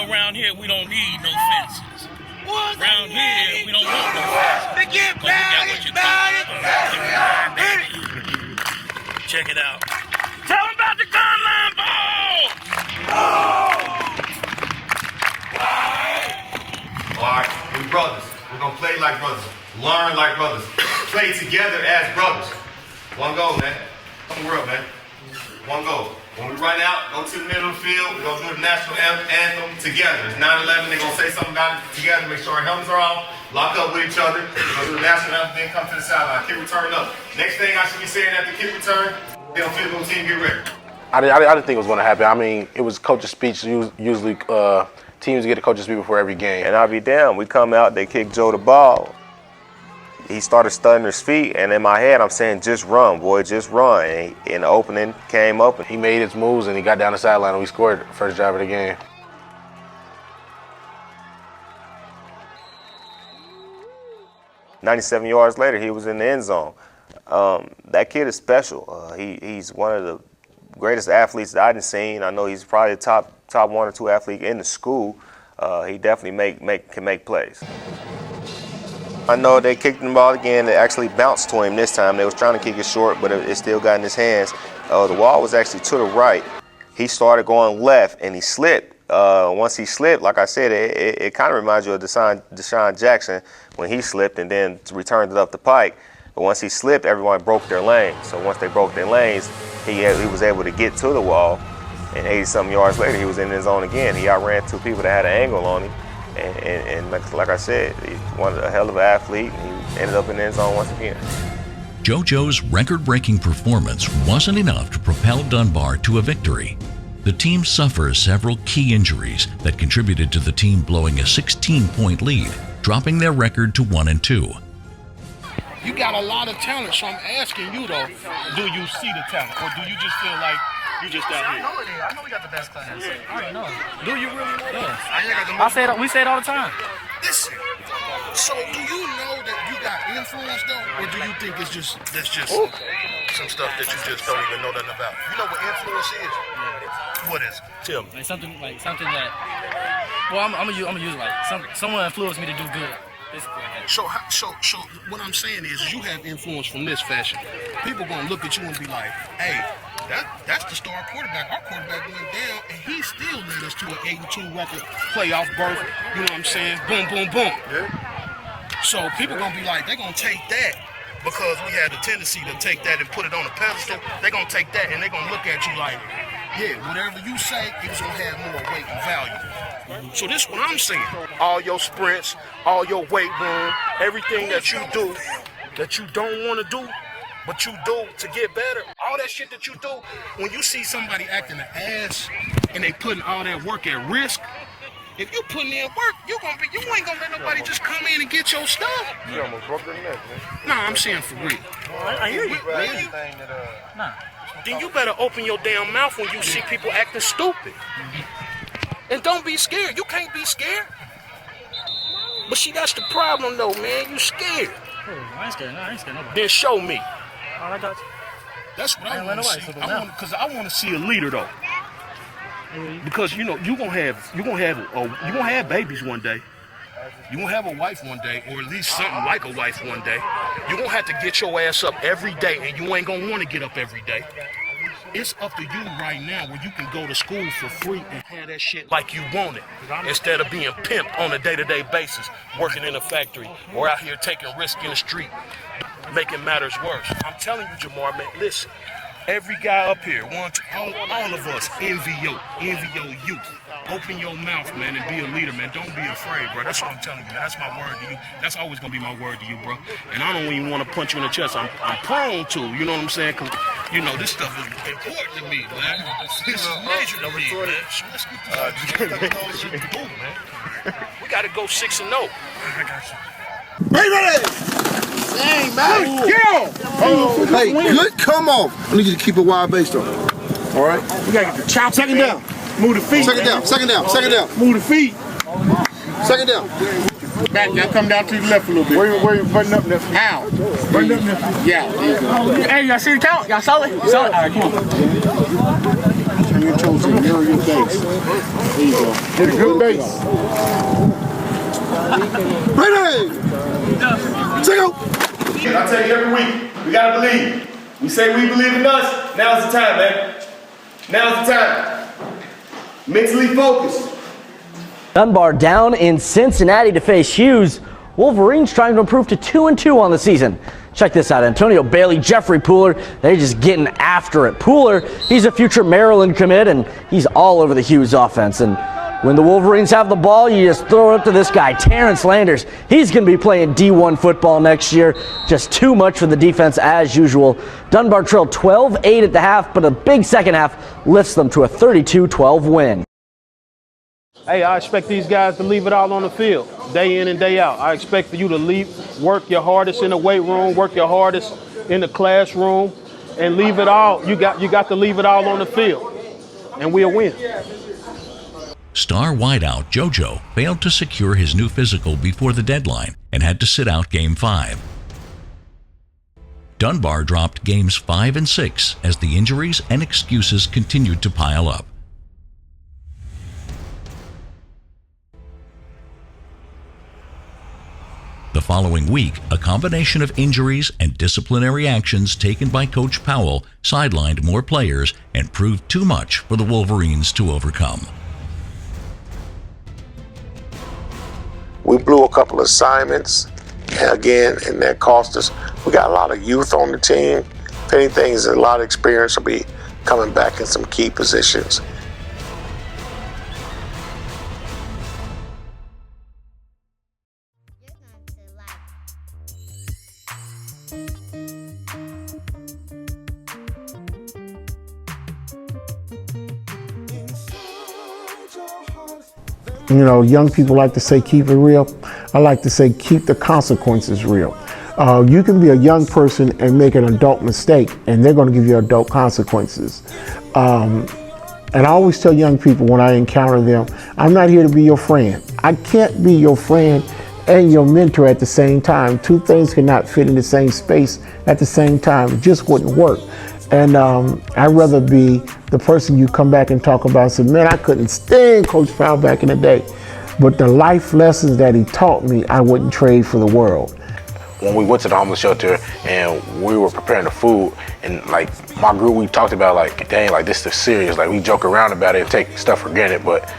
Around here, we don't need no fences. Around here, we don't want no fences. But we got what you call. Check it out. Tell them about the gun line ball! All right, we brothers. We're gonna play like brothers, learn like brothers, play together as brothers. One goal, man. Come world, man. One goal. When we run out, go to the middle of the field, we're going to do the national anthem together. It's 9/11, they're going to say something about it together, make sure our helmets are off, lock up with each other, we're going to do the national anthem, then come to the sideline, kick return up. Next thing I should be saying after kick return, they'll field goal team, get ready. I didn't think it was going to happen. I mean, it was coach's speech. Usually teams get a coach's speech before every game. And I'll be damned, we come out, they kick Joe the ball. He started studying his feet, and in my head, I'm saying, just run, boy, just run. And the opening came open. He made his moves, and he got down the sideline, and we scored the first drive of the game. "97 yards later, he was in the end zone. That kid is special. He's one of the greatest athletes that I've seen. I know he's probably the top 1 or 2 athlete in the school. He definitely can make plays. I know they kicked the ball again. They actually bounced to him this time. They was trying to kick it short, but it still got in his hands. The wall was actually to the right. He started going left, and he slipped. Once he slipped, like I said, it kind of reminds you of Deshaun Jackson when he slipped and then returned it up the pike. But once he slipped, everyone broke their lanes. So once they broke their lanes, he was able to get to the wall. And 80-something yards later, he was in his zone again. He outran 2 people that had an angle on him. And like I said, he's a hell of an athlete, and he ended up in the end zone once again. JoJo's record-breaking performance wasn't enough to propel Dunbar to a victory. The team suffers several key injuries that contributed to the team blowing a 16-point lead, dropping their record to 1-2. You got a lot of talent, so I'm asking you though, do you see the talent, or do you just feel like you just out here? I know we got the best class. I already know. Do you really know that? Yeah. We say it all the time. Listen, so do you know that you got influence though, or do you think that's just some stuff that you just don't even know nothing about? You know what influence is? What is it? Tell me. Something that. Well, I'm gonna use it like someone influenced me to do good. So what I'm saying is you have influence from this fashion. People gonna look at you and be like, hey, that's the star quarterback. Our quarterback went down, and he still led us to an 8-2 record playoff berth. You know what I'm saying? Boom, boom, boom. Yeah. So people gonna be like, they're gonna take that because we had the tendency to take that and put it on a pedestal. They're gonna take that and they're gonna look at you like, yeah, whatever you say, it's gonna have more weight and value. So this is what I'm saying. All your sprints, all your weight room, everything that you do that you don't want to do, but you do to get better, all that shit that you do, when you see somebody acting an ass and they putting all that work at risk, if you putting in work, you ain't gonna let nobody just come in and get your stuff. You almost broke their neck, man. Nah, I'm saying for real. I hear you. Nah. Then you better open your damn mouth when you see people acting stupid. And don't be scared. You can't be scared. But see, that's the problem though, man. You scared. I ain't scared. No, I ain't scared nobody. Then show me. Oh, I got you. That's what I want to see. Because I want to see a leader though. Because you know you gonna have babies one day. You gonna have a wife one day, or at least something like a wife one day. You gonna have to get your ass up every day, and you ain't gonna want to get up every day. It's up to you right now where you can go to school for free and have that shit like you want it, instead of being pimped on a day-to-day basis, working in a factory or out here taking risk in the street, making matters worse. I'm telling you, Jamar, man, listen, Every guy up here wants all of us envy your youth. Open your mouth, man, and be a leader, man. Don't be afraid, bro. That's what I'm telling you, man. That's my word to you. That's always gonna be my word to you, bro. And I don't even want to punch you in the chest. I'm prone to, you know what I'm saying? Cause you know this stuff is important to me, man. This is major to me, man. So let's get the man. We gotta go 6-0. I got you. Ready! Dang, man. Hey, good come off. I need you to keep a wide base though. All right? We gotta get the chop. Second down. Move the feet. Second down. Move the feet. Second down. Back, now come down to the left a little bit. Where you button up left? How? Button up left. Yeah. Hey, y'all see the count? Y'all saw it? You saw it? All right, come on. Turn your toes to mirror your base. There you go. Hit a good base. Ready! Take out. I tell you every week, we gotta believe. We say we believe in us. Now's the time, man. Now's the time. Mentally focused. Dunbar down in Cincinnati to face Hughes. Wolverines trying to improve to 2-2 on the season. Check this out, Antonio Bailey, Jeffrey Pooler, they're just getting after it. Pooler, he's a future Maryland commit, and he's all over the Hughes offense. And when the Wolverines have the ball, you just throw it up to this guy, Terrence Landers. He's going to be playing D1 football next year. Just too much for the defense as usual. Dunbar trailed 12-8 at the half, but a big second half lifts them to a 32-12 win. Hey, I expect these guys to leave it all on the field, day in and day out. I expect for you to work your hardest in the weight room, work your hardest in the classroom, and leave it all. You got to leave it all on the field, and we'll win. Star wideout JoJo failed to secure his new physical before the deadline and had to sit out Game 5. Dunbar dropped Games 5 and 6 as the injuries and excuses continued to pile up. The following week, a combination of injuries and disciplinary actions taken by Coach Powell sidelined more players and proved too much for the Wolverines to overcome. We blew a couple of assignments, again, and that cost us. We got a lot of youth on the team. If anything, a lot of experience will be coming back in some key positions. You know, young people like to say keep it real. I like to say keep the consequences real. You can be a young person and make an adult mistake, and they're going to give you adult consequences. And I always tell young people when I encounter them, I'm not here to be your friend. I can't be your friend and your mentor at the same time. Two things cannot fit in the same space at the same time. It just wouldn't work. And I'd rather be the person you come back and talk about and say, man, I couldn't stand Coach Powell back in the day. But the life lessons that he taught me, I wouldn't trade for the world. When we went to the homeless shelter and we were preparing the food, and like my group, we talked about like, dang, like this is serious. Like we joke around about it and take stuff for granted, but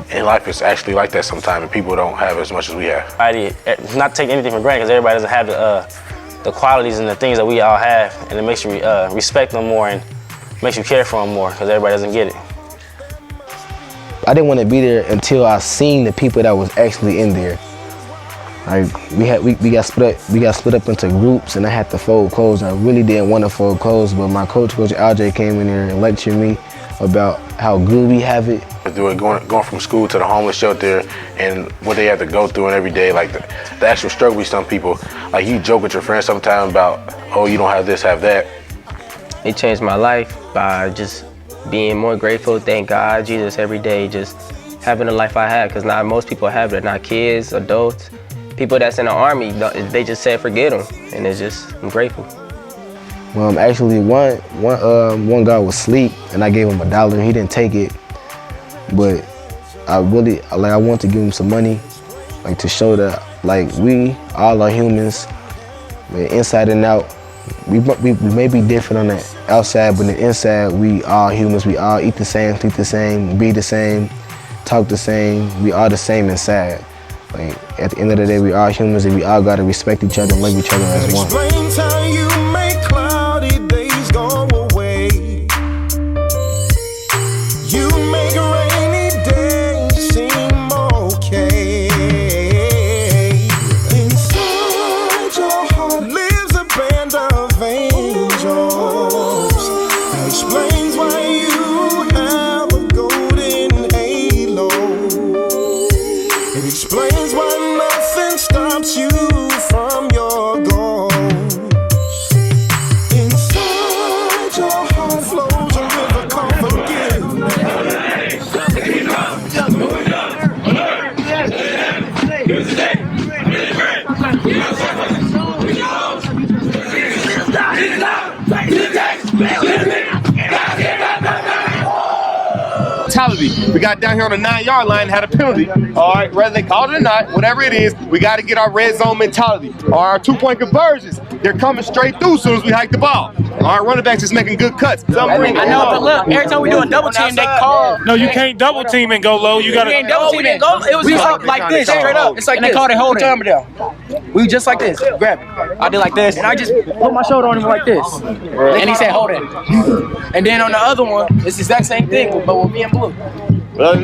in life it's actually like that sometimes, and people don't have as much as we have. Not take anything for granted, because everybody doesn't have the qualities and the things that we all have, and it makes you respect them more and makes you care for them more, because everybody doesn't get it. I didn't want to be there until I seen the people that was actually in there. Like we got split up into groups, and I had to fold clothes. I really didn't want to fold clothes, but my coach LJ, came in there and lectured me about how good we have it. Going from school to the homeless shelter and what they have to go through and every day, like the actual struggle with some people. Like you joke with your friends sometimes about, oh, you don't have this, have that. It changed my life by just being more grateful, thank God, Jesus, every day, just having the life I have, because not most people have it, not kids, adults. People that's in the Army, they just said forget them, and it's just, I'm grateful. Actually, one guy was asleep, and I gave him $1. He didn't take it, but I want to give him some money, like to show that like we all are humans, inside and out. We may be different on the outside, but on the inside we are humans. We all eat the same, sleep the same, be the same, talk the same. We are the same inside. Like at the end of the day, we are humans, and we all gotta respect each other and love each other as one. Springtime, you make cloudy days go away. Mentality. We got down here on the 9-yard line, had a penalty. All right, whether they called it or not, whatever it is, we got to get our red zone mentality. Our 2-point conversions, they're coming straight through as soon as we hike the ball. Our running backs is making good cuts. I know, but look, every time we do a double team, they call. No, you can't double team and go low. You gotta. We ain't double team and go. It was just up like this, straight up. It's like this. They called it holding. We just like this. Grab it. I did like this, and I just put my shoulder on him like this, and he said hold it. And then on the other one, it's the exact same thing, but with me and blue.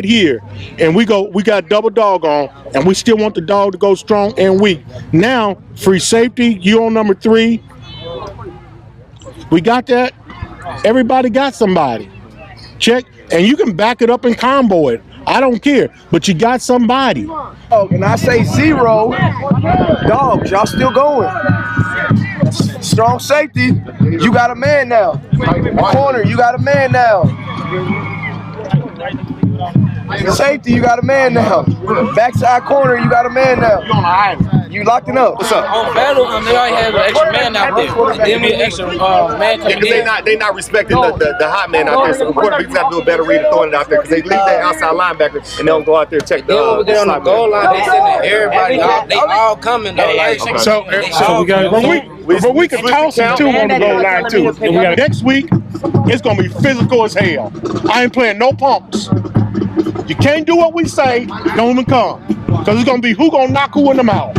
Here, and we got double dog on, and we still want the dog to go strong and weak. Now, free safety, you on number 3. We got that. Everybody got somebody. Check, and you can back it up and combo it. I don't care, but you got somebody. Oh, and I say 0, dogs, y'all still going. Strong safety, you got a man now. Corner, you got a man now. Safety, you got a man now. Backside corner, you got a man now. You locked it up. What's up? On battle, they already have an extra man out there. They need an extra man coming in. They not respecting the hot man out there. So the quarterback's got to do a better read of throwing it out there because they leave that outside linebacker and they don't go out there and check the. Then when we get on the goal line, they sending everybody. They all coming though. But we can toss them too on the goal line too. Next week, it's gonna be physical as hell. I ain't playing no pumps. You can't do what we say, don't even come. Because it's gonna be who gonna knock who in the mouth.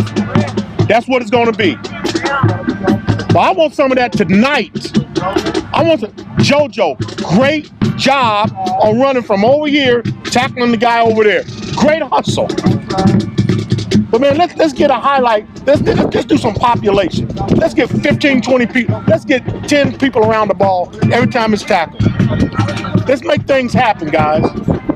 That's what it's gonna be. But I want some of that tonight. I want JoJo, great job on running from over here, tackling the guy over there. Great hustle. But man, let's get a highlight. Let's do some population. Let's get 15, 20 people. Let's get 10 people around the ball every time it's tackled. Let's make things happen, guys.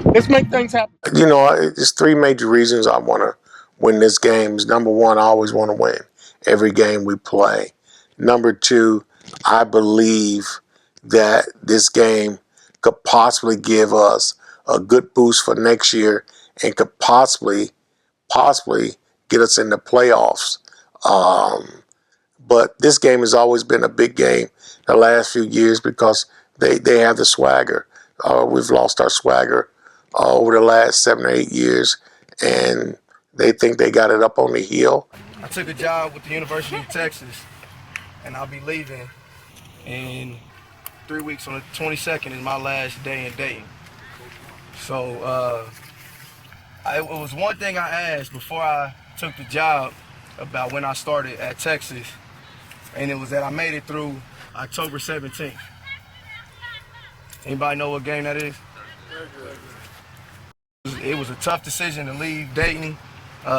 Let's make things happen. You know, there's 3 major reasons I want to win this game. Number 1, I always want to win every game we play. Number 2, I believe that this game could possibly give us a good boost for next year and could possibly get us in the playoffs. But this game has always been a big game the last few years because they have the swagger. We've lost our swagger over the last 7 or 8 years, and they think they got it up on the hill. I took a job with the University of Texas, and I'll be leaving in 3 weeks. On the 22nd is my last day in Dayton. So it was one thing I asked before I took the job about when I started at Texas, and it was that I made it through October 17th. Anybody know what game that is? It was a tough decision to leave Dayton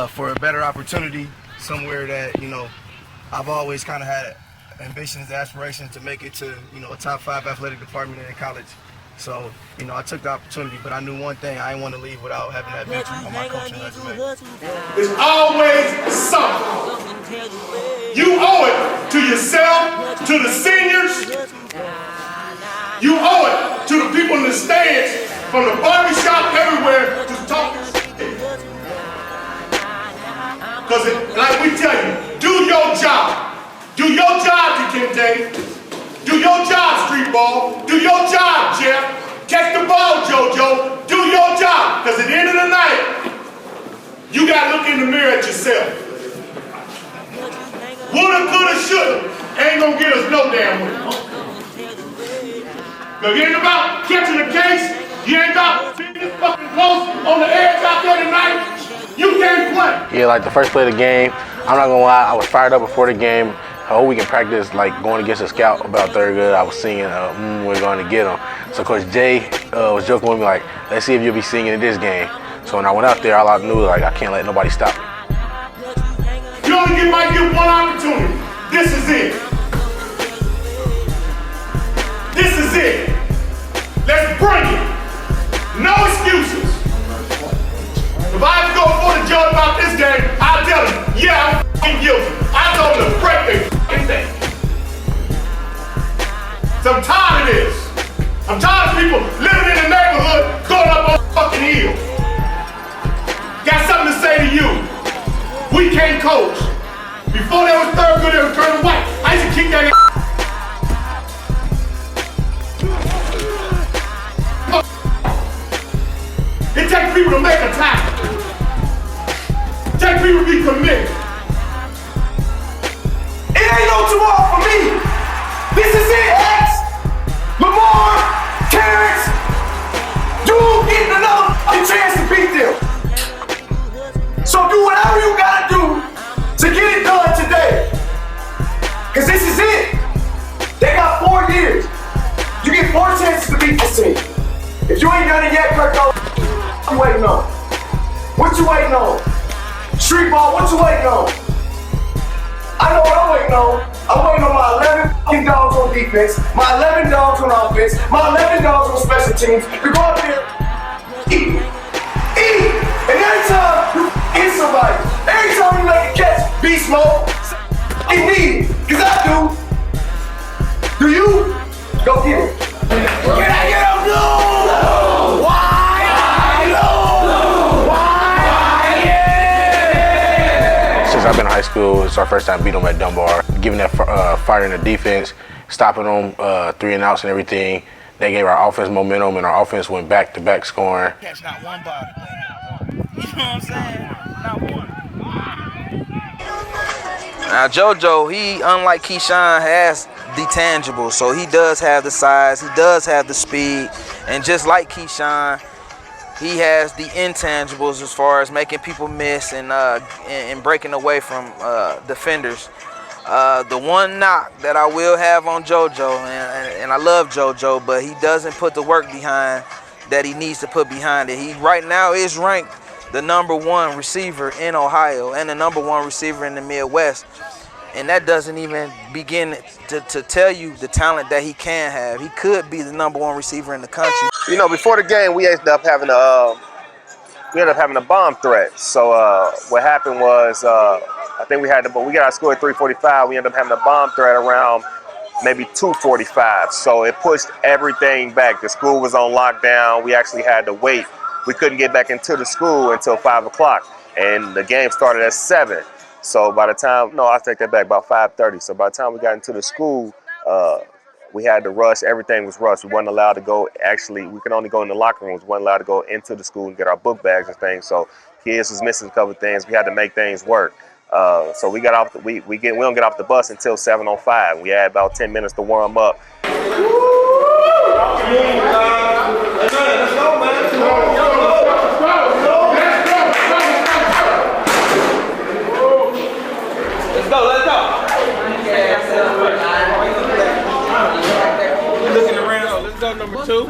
for a better opportunity, somewhere that, you know, I've always kind of had ambitions, aspirations to make it to, you know, a top 5 athletic department in college. So, you know, I took the opportunity, but I knew one thing: I didn't want to leave without having that mentor on my coaching resume. There's always something. You owe it to yourself, to the seniors. You owe it to the people in the stands, from the barbershop everywhere, to talking shit. Because like we tell you, do your job. Do your job, Kente. Do your job, street ball. Do your job, Jeff. Catch the ball, JoJo. Do your job. Because at the end of the night, you got to look in the mirror at yourself. Woulda, coulda, shoulda ain't going to get us no damn way. Because it ain't about catching the case. You ain't about being this fucking close on the edge out there tonight. You can't play. Yeah, like the first play of the game, I'm not going to lie, I was fired up before the game. Whole week in practice, like going against a scout about third good, I was singing, we're going to get him. So Coach Jay was joking with me like, let's see if you'll be singing in this game. So when I went out there, all I knew was like, I can't let nobody stop me. You only might get one opportunity. This is it. This is it. Let's bring it. No excuses. If I have to go before the judge about this game, I'll tell him, yeah, I'm f***ing guilty. I told him to break their f***ing thing. So I'm tired of this. I'm tired of people living in the neighborhood going up on the fucking hill. Got something to say to you. We can't game coach. Before there was Thurgood, there was Colonel White. I used to kick that ass. It takes people to make a tackle. It takes people to be committed. It ain't no tomorrow for me. This is it, X. Lamar, Terrence, you getting another chance to beat them. So do whatever you gotta do to get it done today. Cause this is it. They got 4 years. You get 4 chances to beat this team. If you ain't done it yet, Kirk, what you waiting on? What you waiting on? Street ball, what you waiting on? I know what I'm waiting on. I'm waiting on my 11 fucking dogs on defense, my 11 dogs on offense, my 11 dogs on special teams to go out there, eat. And every time you hit somebody, every time you make a catch, beast mode, it needs, cause I do. Do you? Go get it. Can I get him? No! Why? Since I've been in high school, it's our first time beating them at Dunbar. Giving that fire in the defense, stopping them 3 and outs and everything. They gave our offense momentum, and our offense went back-to-back scoring. Catch not one body. You know what I'm saying? Not one. Now JoJo, he, unlike Keyshawn, has the tangible. So he does have the size, he does have the speed, and just like Keyshawn, he has the intangibles as far as making people miss and breaking away from defenders. The one knock that I will have on JoJo, and I love JoJo, but he doesn't put the work behind that he needs to put behind it. He right now is ranked the #1 receiver in Ohio and the #1 receiver in the Midwest. And that doesn't even begin to tell you the talent that he can have. He could be the #1 receiver in the country. You know, before the game, we ended up having a bomb threat. So what happened was, I think we got our score at 3:45. We ended up having a bomb threat around maybe 2:45. So it pushed everything back. The school was on lockdown. We actually had to wait. We couldn't get back into the school until 5 o'clock, and the game started at 7. So by the time, no, I take that back, about 5:30. So by the time we got into the school, we had to rush. Everything was rushed. We weren't allowed to go. Actually, we could only go in the locker rooms. We weren't allowed to go into the school and get our book bags and things. So kids was missing a couple of things. We had to make things work. So we got off. We don't get off the bus until 7:05. We had about 10 minutes to warm up. Let's go. Looking around. Let's go, number 2.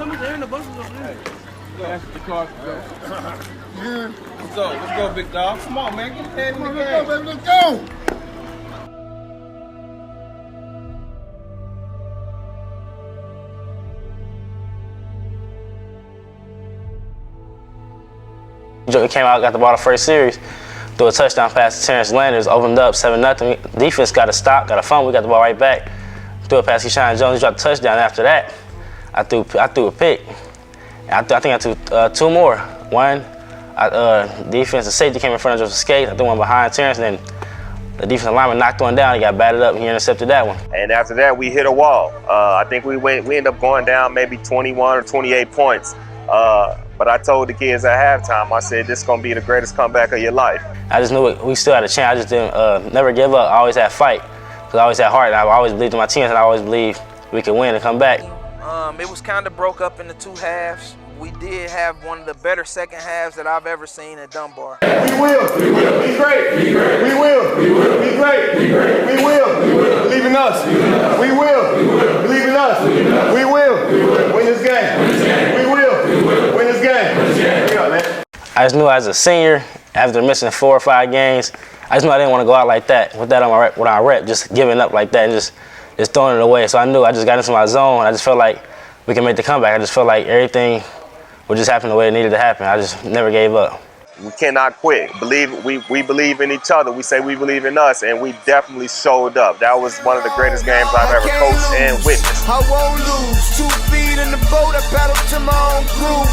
That's the car. Let's go, big dog. Come on, man. Get ahead in the game. Let's go. Joey came out, got the ball the first series, threw a touchdown pass to Terrence Landers, opened up 7-0. Defense got a stop, got a fumble, we got the ball right back. Threw a pass to Keyshawn Jones, he dropped a touchdown. After that, I threw a pick. I think I threw 2 more. One, defense, the safety came in front of Joseph Skate. I threw one behind Terrence, and then the defensive lineman knocked one down. He got batted up, and he intercepted that one. And after that, we hit a wall. I think we ended up going down maybe 21 or 28 points. But I told the kids at halftime, I said, this is going to be the greatest comeback of your life. I just knew we still had a chance. I just didn't never give up. I always had fight, because I always had heart. And I always believed in my teams, and I always believed we could win and come back. It was kind of broke up into 2 halves. We did have one of the better second halves that I've ever seen at Dunbar. We will. Be great. We will. Be great. We will. Believe in us. We will. Believe in us. We will. Win this game. We will. Win this game. I just knew as a senior, after missing 4 or 5 games, I just knew I didn't want to go out like that, with that on my rep, just giving up like that and just throwing it away. So I knew I just got into my zone. I just felt like we could make the comeback. I just felt like everything would just happen the way it needed to happen. I just never gave up. We cannot quit. We believe in each other. We say we believe in us, and we definitely showed up. That was one of the greatest games I've ever coached and witnessed. I won't lose. 2 feet in the boat, I paddle to my own groove.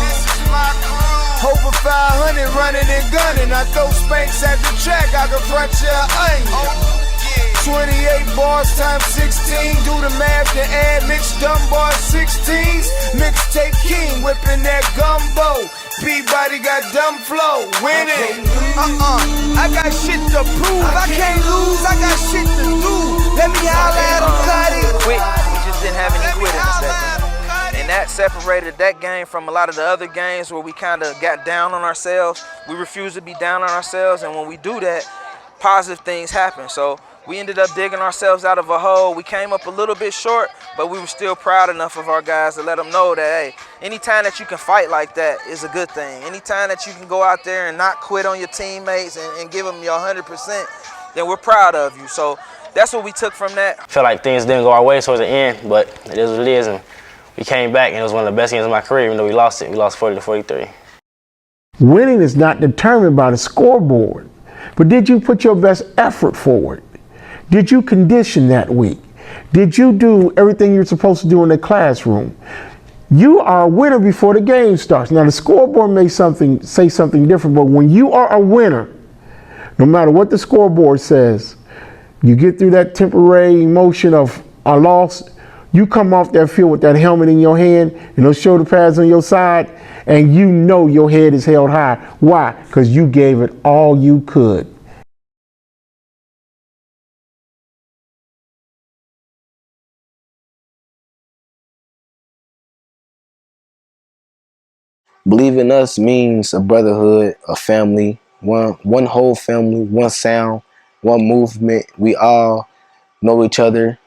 Over 500 running and gunning. I throw spanks at the track, I can front you an onion. 28 bars times 16. Do the math and add mixed Dunbar 16s. Mixtape king, whipping that gumbo. Peabody got dumb flow, winning. I got shit to prove. I can't lose, I got shit to do. Let me holler at him, Cuddy. We just didn't have any quit in the second. And that separated that game from a lot of the other games where we kind of got down on ourselves. We refused to be down on ourselves, and when we do that, positive things happen. So we ended up digging ourselves out of a hole. We came up a little bit short, but we were still proud enough of our guys to let them know that, hey, anytime that you can fight like that is a good thing. Anytime that you can go out there and not quit on your teammates and give them your 100%, then we're proud of you. So that's what we took from that. I feel like things didn't go our way towards the end, but it is what it is. And we came back, and it was one of the best games of my career, even though we lost it. We lost 40-43. Winning is not determined by the scoreboard, but did you put your best effort forward? Did you condition that week? Did you do everything you're supposed to do in the classroom? You are a winner before the game starts. Now the scoreboard may say something different, but when you are a winner, no matter what the scoreboard says, you get through that temporary emotion of a loss, you come off that field with that helmet in your hand and those shoulder pads on your side, and you know your head is held high. Why? Because you gave it all you could. Believe in us means a brotherhood, a family, one whole family, one sound, one movement. We all know each other.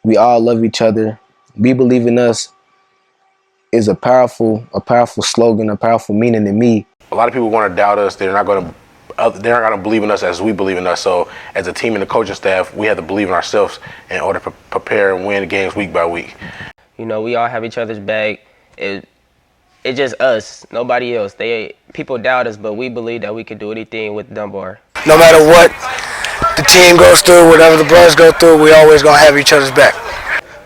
We all love each other. We believe in us is a powerful slogan, a powerful meaning to me. A lot of people want to doubt us. They're not going to believe in us as we believe in us. So as a team and the coaching staff, we have to believe in ourselves in order to prepare and win games week by week. You know, we all have each other's back. It's just us, nobody else. People doubt us, but we believe that we can do anything with Dunbar. No matter what the team goes through, whatever the brothers go through, we always gonna have each other's back.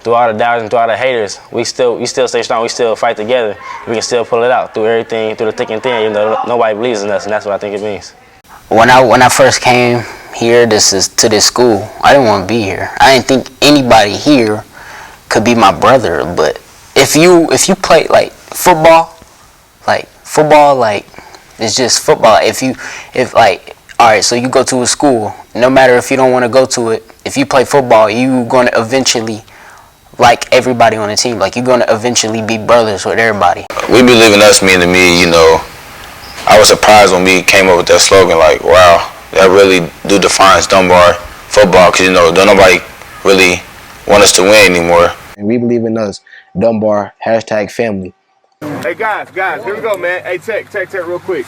Through all the doubters and through all the haters, we still stay strong. We still fight together. We can still pull it out through everything, through the thick and thin. Even though nobody believes in us, and that's what I think it means. When I first came here, to this school, I didn't want to be here. I didn't think anybody here could be my brother. But if you play like football, it's just football. All right, so you go to a school, no matter if you don't want to go to it, if you play football, you're going to eventually like everybody on the team. Like, you're going to eventually be brothers with everybody. We believe in us, me and me, you know. I was surprised when we came up with that slogan, like, wow, that really do defines Dunbar football, because, you know, don't nobody really want us to win anymore. And we believe in us, Dunbar, #family. Hey guys, here we go, man. Hey, Tech, real quick.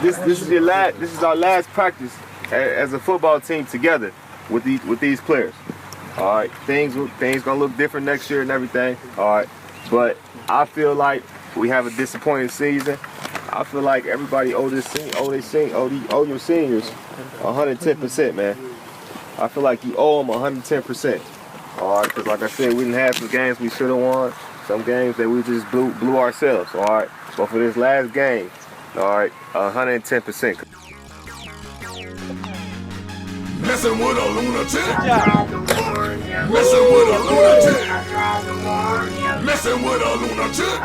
This is our last practice as a football team together with these players. All right, things gonna look different next year and everything. All right, but I feel like we have a disappointing season. I feel like everybody owe your seniors 110%, man. I feel like you owe them 110%. All right, because like I said, we didn't have some games we should have won. Some games that we just blew ourselves, all right? But for this last game, all right, 110%. Messing with a lunatic. Messing with a lunatic. Messing with a lunatic.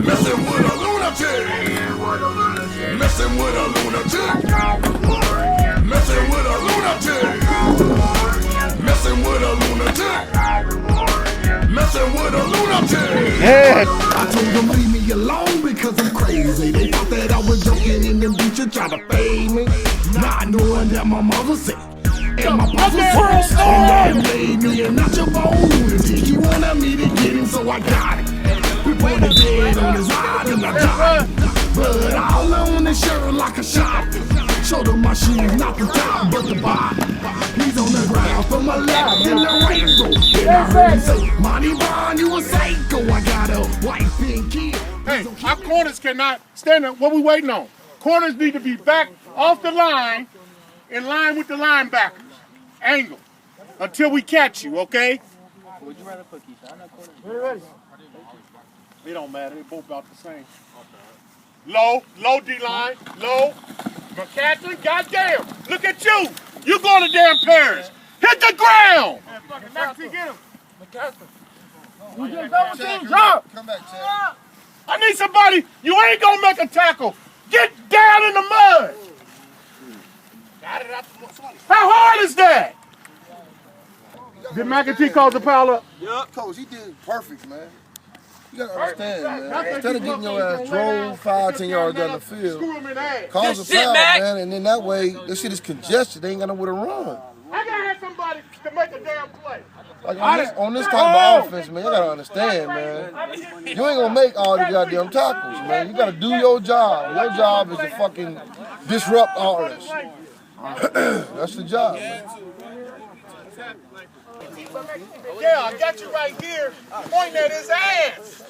Messing with a lunatic. Messing with a lunatic. Messing with a lunatic. Messing with a lunatic. Messing with a lunatic. Yeah. I told them leave me alone because I'm crazy. They thought that I was joking in the future, try to fade me. Not knowing that my mother said, and my papa said, and that made me a natural bone. He wanted me to get him, so I got it. We put the dead on his ride and I died. Blood all on his shirt like a shot. Showed him my shoes, not the top, but the bottom. He's on the ground from my left in the right row. Then I heard him say, Monty Bond, you a psycho. I got a white pink kid. Hey, our corners cannot stand up. What we waiting on? Corners need to be back off the line, in line with the linebackers. Angle. Until we catch you, okay? Would you rather put Keisha on that corner? We're ready. It don't matter. They're both about the same. Low D-line, low. McCaffrey, goddamn. Look at you. You going to damn Paris. Hit the ground. McCaffrey, get him. McCaffrey. You just double team job. Come back, Chad. I need somebody. You ain't gonna make a tackle. Get down in the mud. How hard is that? Did McAtee cause the foul up? Yup. Coach, he did perfect, man. You gotta understand, man. Instead of getting your ass drove 5-10 yards down the field, cause a foul, man, and then that way, this shit is congested. They ain't got nowhere to run. I gotta have somebody to make a damn play. Like on this type of offense, man, you gotta understand, man. You ain't gonna make all the goddamn tackles, man. You gotta do your job. Your job is to fucking disrupt all this. That's the job, man. Yeah, I got you right here, pointing at his ass.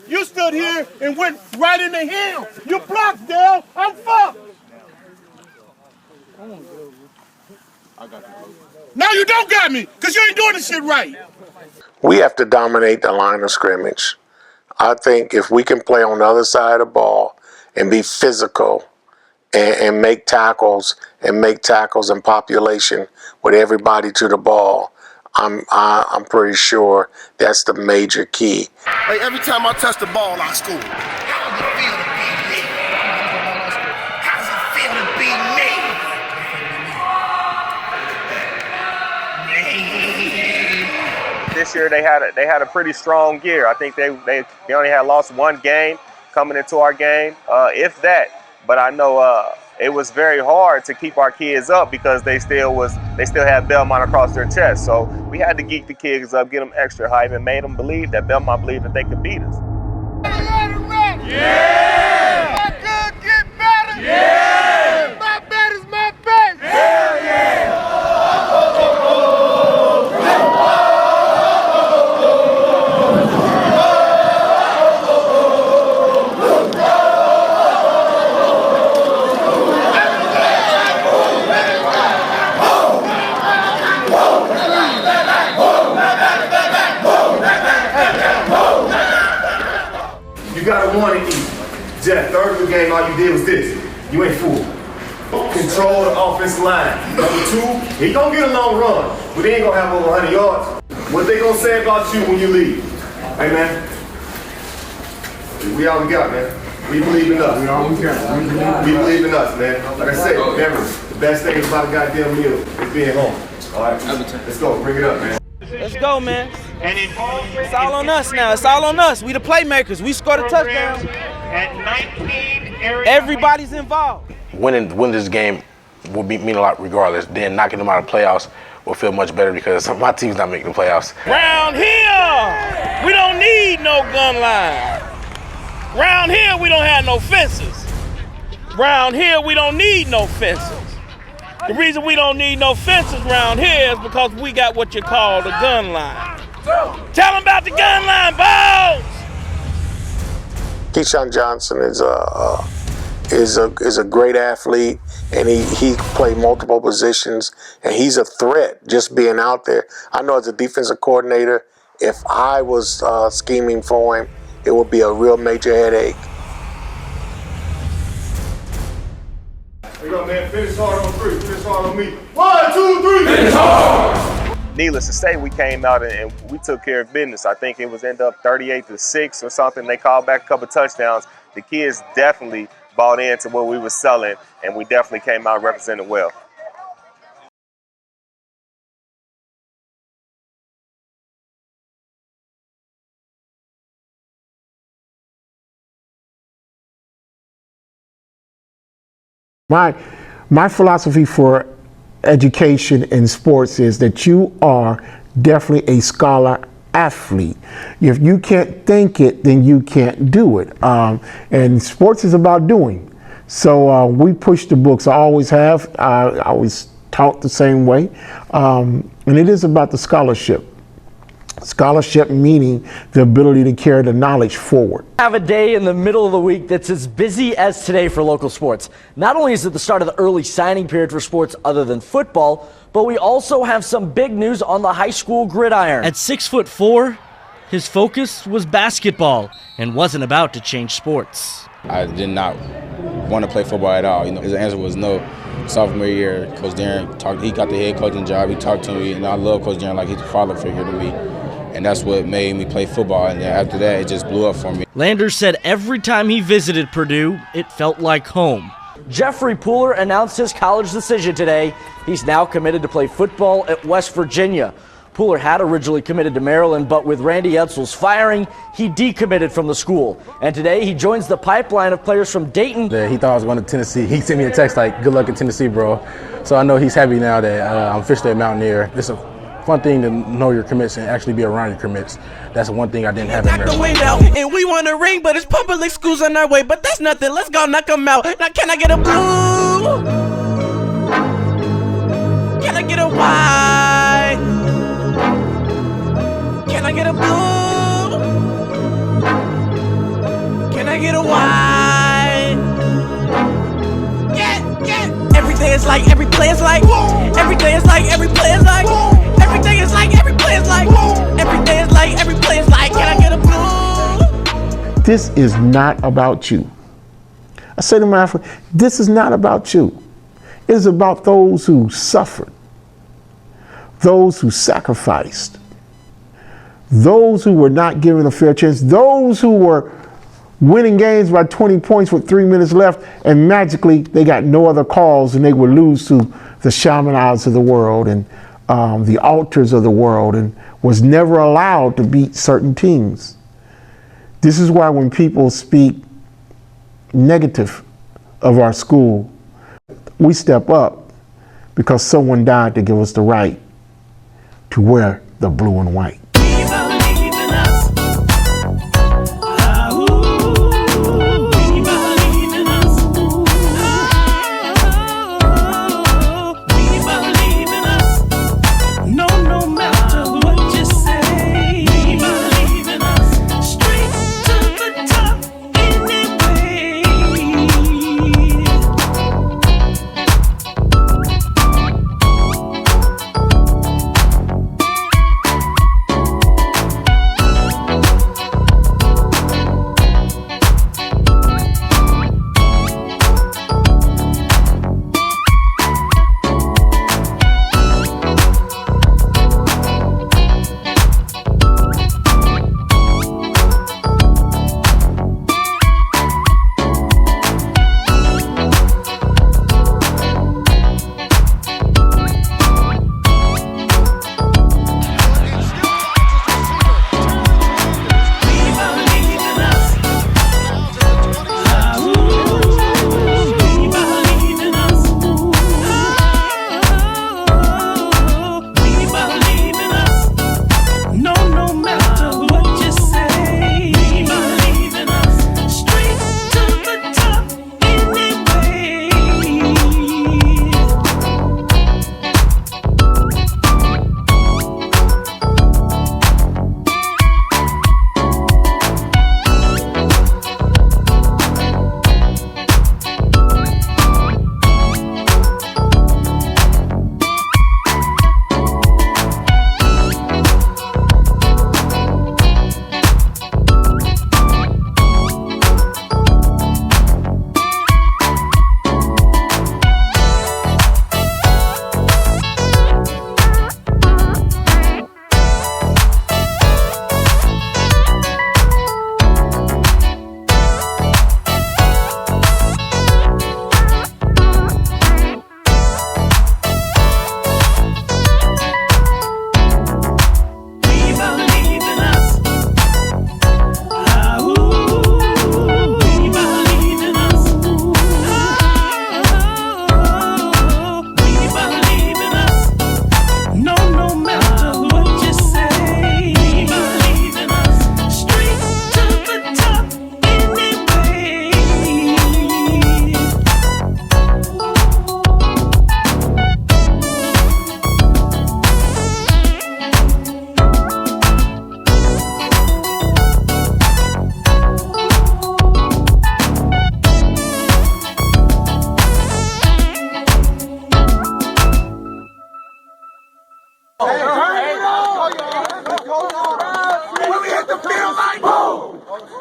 You stood here and went right into him. You blocked, Dale. I'm fucked. Now you don't got me, because you ain't doing this shit right. We have to dominate the line of scrimmage. I think if we can play on the other side of the ball and be physical and make tackles in population with everybody to the ball, I'm pretty sure that's the major key. Like every time I touch the ball, I score. This year they had a pretty strong year. I think they only had lost one game coming into our game, if that. But I know it was very hard to keep our kids up because they still had Belmont across their chest. So we had to geek the kids up, get them extra hype, and made them believe that Belmont believed that they could beat us. Yeah! My good get better! Yeah! My bet is my bet! Hell yeah! You gotta want to eat. Jeff, third of the game, all you did was this. You ain't fool. Control the offensive line. Number two, he gonna get a long run, but he ain't gonna have over 100 yards. What they gonna say about you when you leave? Hey, man. We all we got, man. We believe in us. We all we got. We believe in us, man. Like I said, remember, the best thing about a goddamn meal is being home. All right, let's go. Bring it up, man. Let's go, man. It's all on us now. It's all on us. We the playmakers. We scored a touchdown. Everybody's involved. Winning this game will mean a lot regardless. Then knocking them out of the playoffs will feel much better because my team's not making the playoffs. Round here, we don't need no gun line. Round here, we don't have no fences. Round here, we don't need no fences. The reason we don't need no fences around here is because we got what you call the gun line. Tell them about the gun line, balls! Keyshawn Johnson is a great athlete, and he played multiple positions, and he's a threat just being out there. I know as a defensive coordinator, if I was scheming for him, it would be a real major headache. Here you go, man. Finish hard on three. Finish hard on me. 1, 2, 3. Finish hard. Needless to say, we came out and we took care of business. I think it was end up 38-6 or something. They called back a couple touchdowns. The kids definitely bought into what we were selling, and we definitely came out representing well. My philosophy for education in sports is that you are definitely a scholar athlete. If you can't think it, then you can't do it. And sports is about doing. So we push the books. I always have. I always taught the same way. And it is about the scholarship. Scholarship meaning the ability to carry the knowledge forward. Have a day in the middle of the week that's as busy as today for local sports. Not only is it the start of the early signing period for sports other than football, but we also have some big news on the high school gridiron. At 6'4", his focus was basketball and wasn't about to change sports. I did not want to play football at all. His answer was no. Sophomore year, Coach Darren talked. He got the head coaching job. He talked to me, and I love Coach Darren like he's a father figure to me. And that's what made me play football. And then after that, it just blew up for me. Landers said every time he visited Purdue, it felt like home. Jeffrey Pooler announced his college decision today. He's now committed to play football at West Virginia. Pooler had originally committed to Maryland, but with Randy Edsall's firing, he decommitted from the school. And today he joins the pipeline of players from Dayton. He thought I was going to Tennessee. He sent me a text like, good luck in Tennessee, bro. So I know he's happy now that I'm officially a Mountaineer. It's a fun thing to know your commits and actually be around your commits. That's one thing I didn't have in Maryland. And we want a ring, but it's public schools on our way. But that's nothing. Let's go knock them out. Now can I get a blue? Can I get a white? Can I get a blue? Can I get a white? Yeah, yeah. Every day is like, every play is like, every day is like, every play is like, every day is like, every play is like, every day is like, every play is like, can I get a blue? This is not about you. I say to my friend, this is not about you. It is about those who suffered, those who sacrificed, those who were not given a fair chance, those who were winning games by 20 points with 3 minutes left, and magically they got no other calls and they would lose to the Chaminades of the world and the Altars of the world, and was never allowed to beat certain teams. This is why when people speak negative of our school, we step up because someone died to give us the right to wear the blue and white.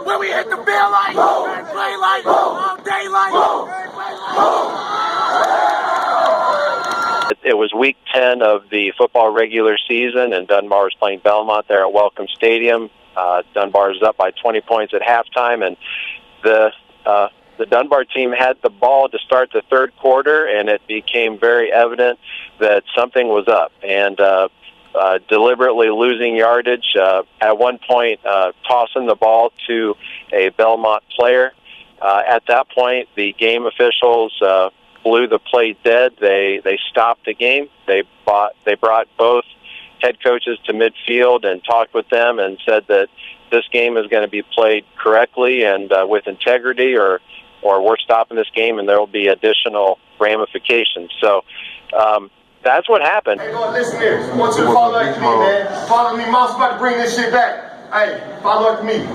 When we hit the field like, and play like, all day like, It was week 10 of the football regular season, and Dunbar was playing Belmont there at Welcome Stadium. Dunbar is up by 20 points at halftime, and the Dunbar team had the ball to start the third quarter, and it became very evident that something was up. And deliberately losing yardage, at one point tossing the ball to a Belmont player. At that point, the game officials blew the play dead. They stopped the game. They brought both head coaches to midfield and talked with them and said that this game is going to be played correctly and with integrity, or we're stopping this game and there will be additional ramifications. So that's what happened. Hey, Lord, listen here. I want you to follow after me, man. Follow me. Mom's about to bring this shit back. Hey, follow after me.